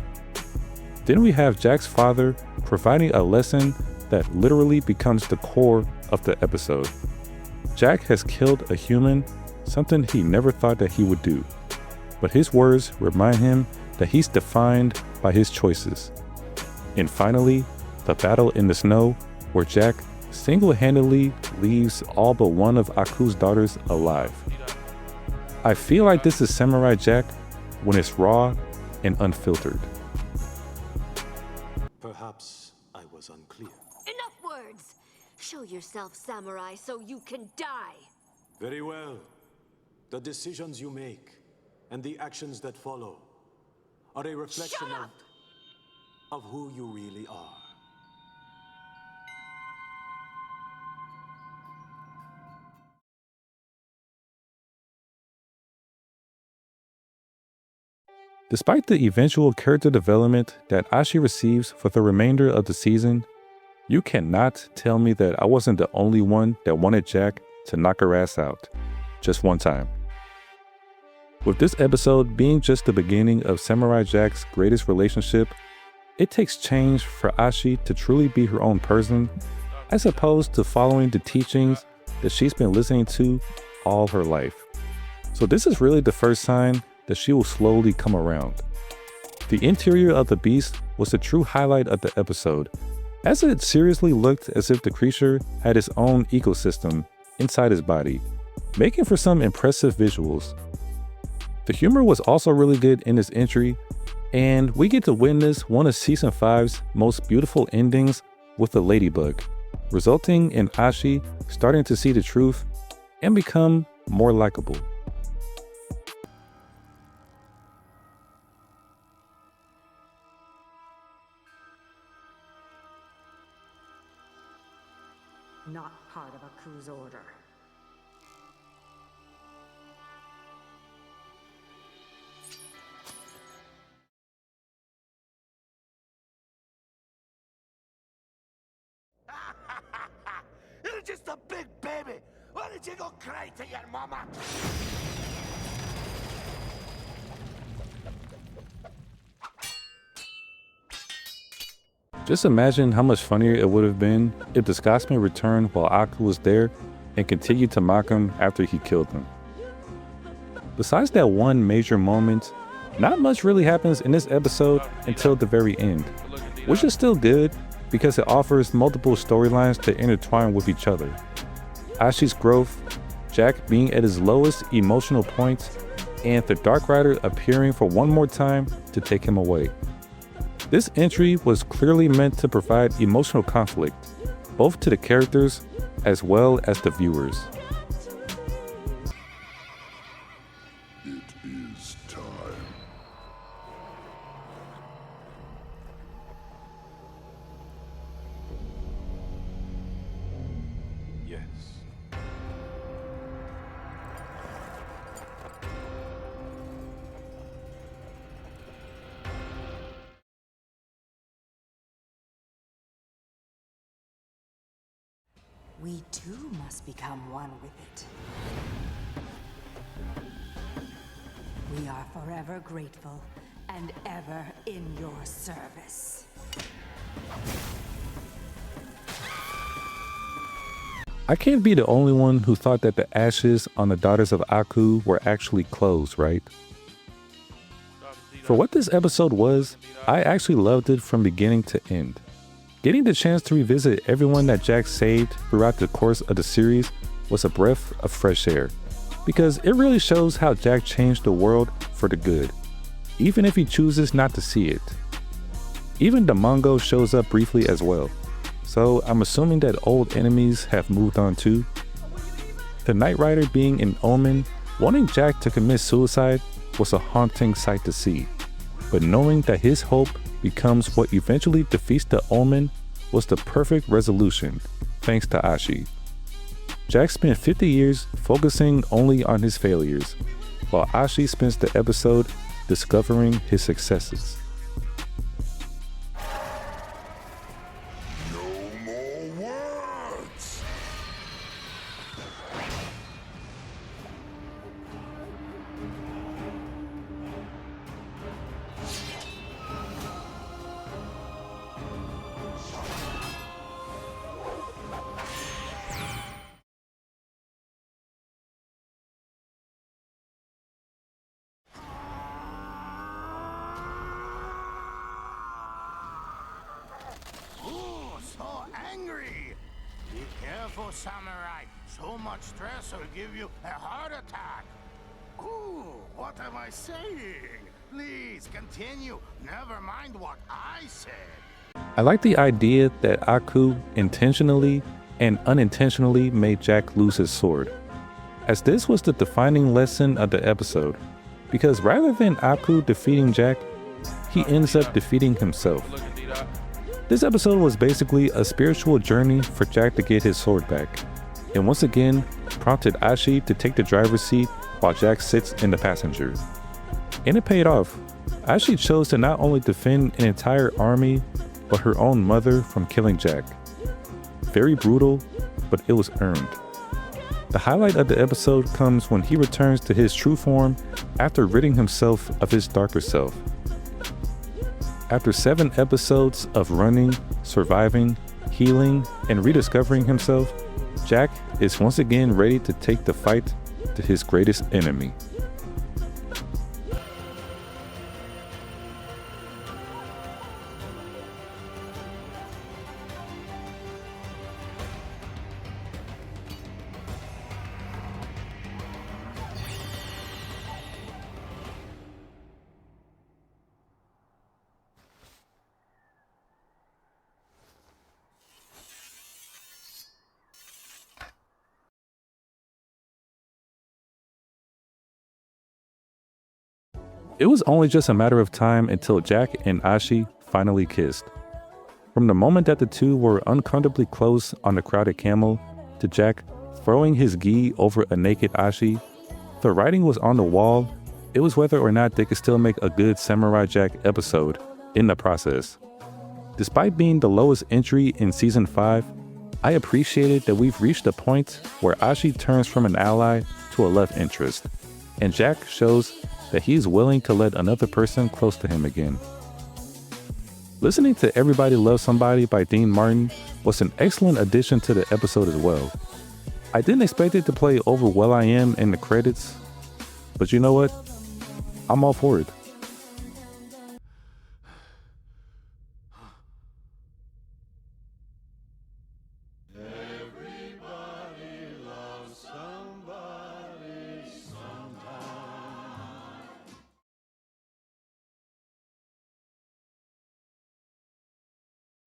Then we have Jack's father providing a lesson that literally becomes the core of the episode. Jack has killed a human, something he never thought that he would do. But his words remind him that he's defined by his choices. And finally, the battle in the snow, where Jack single-handedly leaves all but one of Aku's daughters alive. I feel like this is Samurai Jack when it's raw and unfiltered. Perhaps I was unclear. Enough words! Show yourself, samurai, so you can die! Very well. The decisions you make and the actions that follow are a reflection of who you really are. Despite the eventual character development that Ashi receives for the remainder of the season, you cannot tell me that I wasn't the only one that wanted Jack to knock her ass out, just one time. With this episode being just the beginning of Samurai Jack's greatest relationship, it takes change for Ashi to truly be her own person, as opposed to following the teachings that she's been listening to all her life. So this is really the first sign that she will slowly come around. The interior of the beast was the true highlight of the episode, as it seriously looked as if the creature had its own ecosystem inside his body, making for some impressive visuals. The humor was also really good in this entry, and we get to witness one of Season 5's most beautiful endings with the ladybug, resulting in Ashi starting to see the truth and become more likable. Not part of Aku's order. You're just a big baby. Why did you go cry to your mama? Just imagine how much funnier it would have been if the Scotsman returned while Aku was there and continued to mock him after he killed him. Besides that one major moment, not much really happens in this episode until the very end, which is still good because it offers multiple storylines to intertwine with each other. Ashi's growth, Jack being at his lowest emotional point, and the Dark Rider appearing for one more time to take him away. This entry was clearly meant to provide emotional conflict, both to the characters as well as the viewers. It is time. Yes. We too must become one with it. We are forever grateful and ever in your service. I can't be the only one who thought that the ashes on the daughters of Aku were actually clothes, right? For what this episode was, I actually loved it from beginning to end. Getting the chance to revisit everyone that Jack saved throughout the course of the series was a breath of fresh air, because it really shows how Jack changed the world for the good, even if he chooses not to see it. Even the Mongo shows up briefly as well, so I'm assuming that old enemies have moved on too. The Knight Rider being an omen, wanting Jack to commit suicide was a haunting sight to see, but knowing that his hope becomes what eventually defeats the omen was the perfect resolution, thanks to Ashi. Jack spent 50 years focusing only on his failures, while Ashi spends the episode discovering his successes. Samurai, so much stress will give you a heart attack. Ooh, what am I saying? Please continue. Never mind what I said. I like the idea that Aku intentionally and unintentionally made Jack lose his sword, as this was the defining lesson of the episode, because rather than Aku defeating Jack, he ends up defeating himself. This episode was basically a spiritual journey for Jack to get his sword back, and once again prompted Ashi to take the driver's seat while Jack sits in the passenger. And it paid off. Ashi chose to not only defend an entire army, but her own mother from killing Jack. Very brutal, but it was earned. The highlight of the episode comes when he returns to his true form after ridding himself of his darker self. After 7 episodes of running, surviving, healing, and rediscovering himself, Jack is once again ready to take the fight to his greatest enemy. It was only just a matter of time until Jack and Ashi finally kissed. From the moment that the two were uncomfortably close on the crowded camel, to Jack throwing his gi over a naked Ashi, the writing was on the wall. It was whether or not they could still make a good Samurai Jack episode in the process. Despite being the lowest entry in Season 5, I appreciated that we've reached a point where Ashi turns from an ally to a love interest, and Jack shows that he's willing to let another person close to him again. Listening to Everybody Loves Somebody by Dean Martin was an excellent addition to the episode as well. I didn't expect it to play over Well I Am in the credits, but you know what? I'm all for it.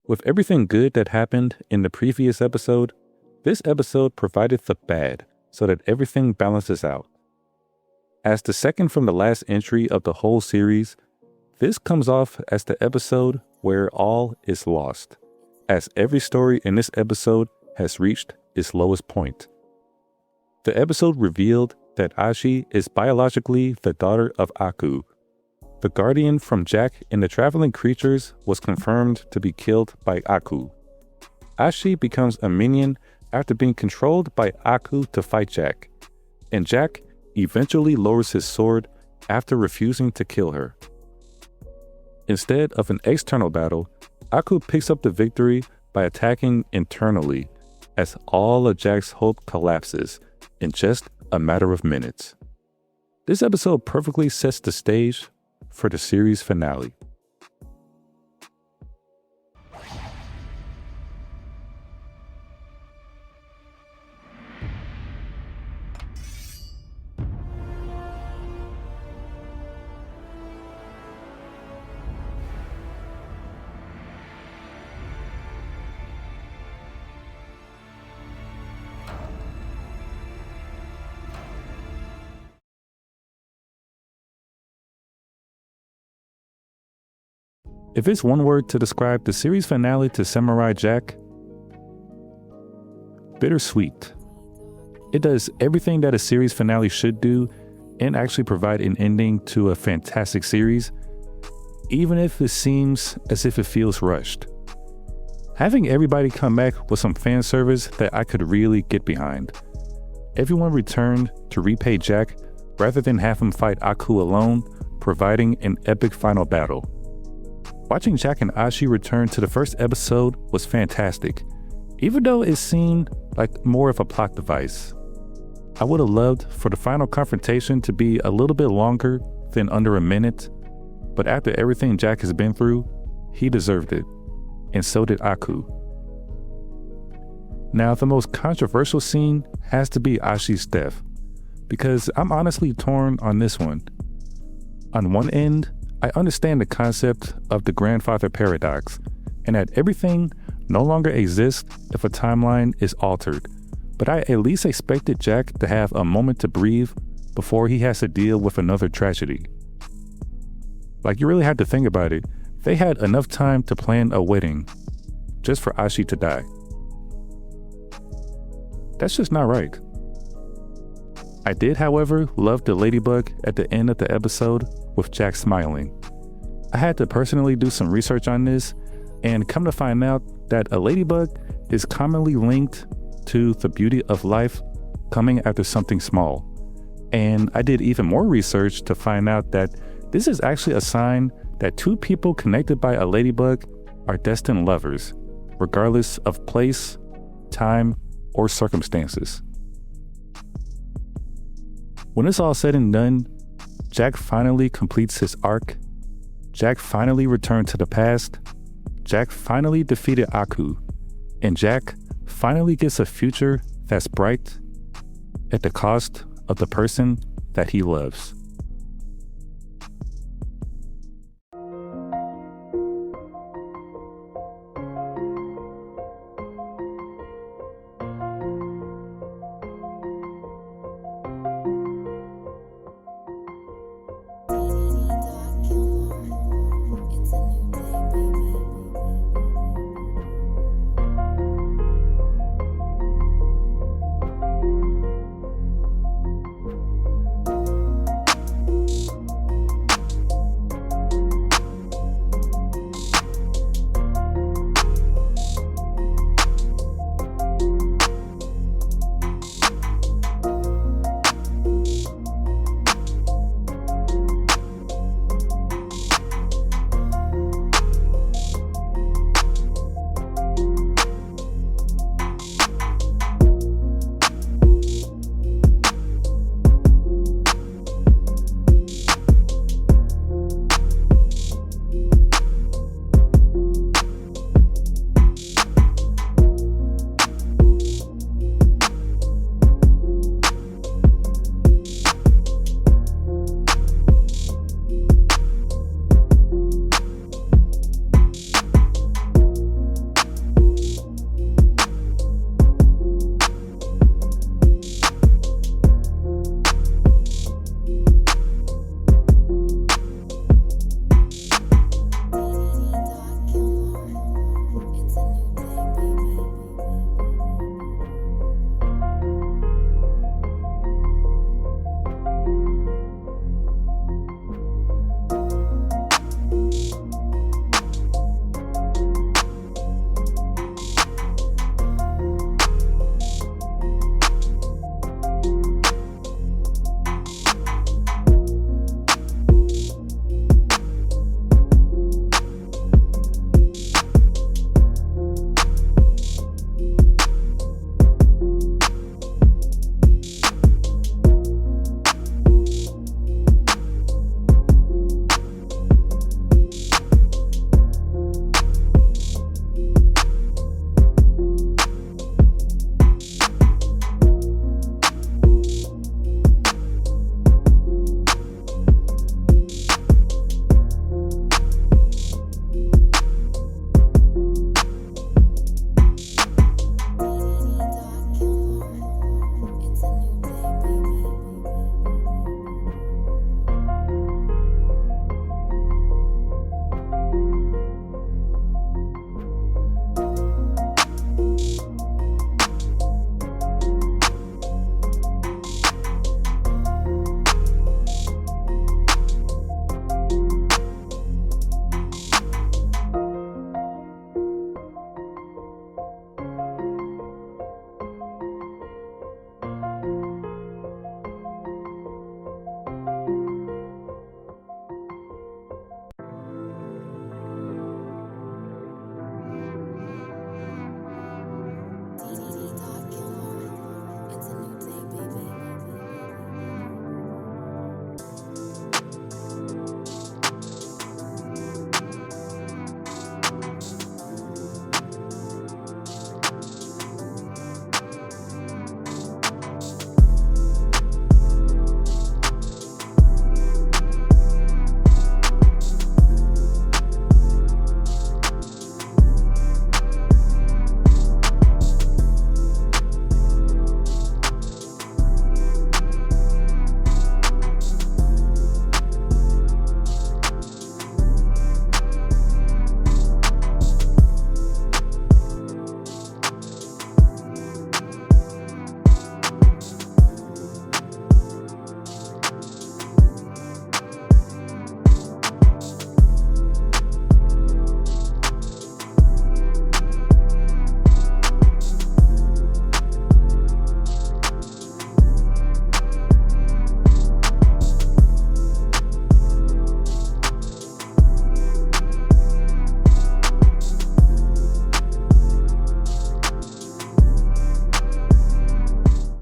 With everything good that happened in the previous episode, this episode provided the bad so that everything balances out. As the second from the last entry of the whole series, this comes off as the episode where all is lost, as every story in this episode has reached its lowest point. The episode revealed that Ashi is biologically the daughter of Aku. The guardian from Jack and the traveling creatures was confirmed to be killed by Aku. Ashi becomes a minion after being controlled by Aku to fight Jack, and Jack eventually lowers his sword after refusing to kill her. Instead of an external battle, Aku picks up the victory by attacking internally, as all of Jack's hope collapses in just a matter of minutes. This episode perfectly sets the stage for the series finale. If it's one word to describe the series finale to Samurai Jack, bittersweet. It does everything that a series finale should do and actually provide an ending to a fantastic series, even if it seems as if it feels rushed. Having everybody come back with some fan service that I could really get behind. Everyone returned to repay Jack rather than have him fight Aku alone, providing an epic final battle. Watching Jack and Ashi return to the first episode was fantastic, even though it seemed like more of a plot device. I would have loved for the final confrontation to be a little bit longer than under a minute, but after everything Jack has been through, he deserved it, and so did Aku. Now, the most controversial scene has to be Ashi's death, because I'm honestly torn on this one. On one end, I understand the concept of the grandfather paradox, and that everything no longer exists if a timeline is altered, but I at least expected Jack to have a moment to breathe before he has to deal with another tragedy. Like, you really had to think about it. They had enough time to plan a wedding just for Ashi to die. That's just not right. I did, however, love the ladybug at the end of the episode with Jack smiling. I had to personally do some research on this and come to find out that a ladybug is commonly linked to the beauty of life coming after something small. And I did even more research to find out that this is actually a sign that two people connected by a ladybug are destined lovers, regardless of place, time, or circumstances. When it's all said and done, Jack finally completes his arc. Jack finally returned to the past. Jack finally defeated Aku. And Jack finally gets a future that's bright at the cost of the person that he loves.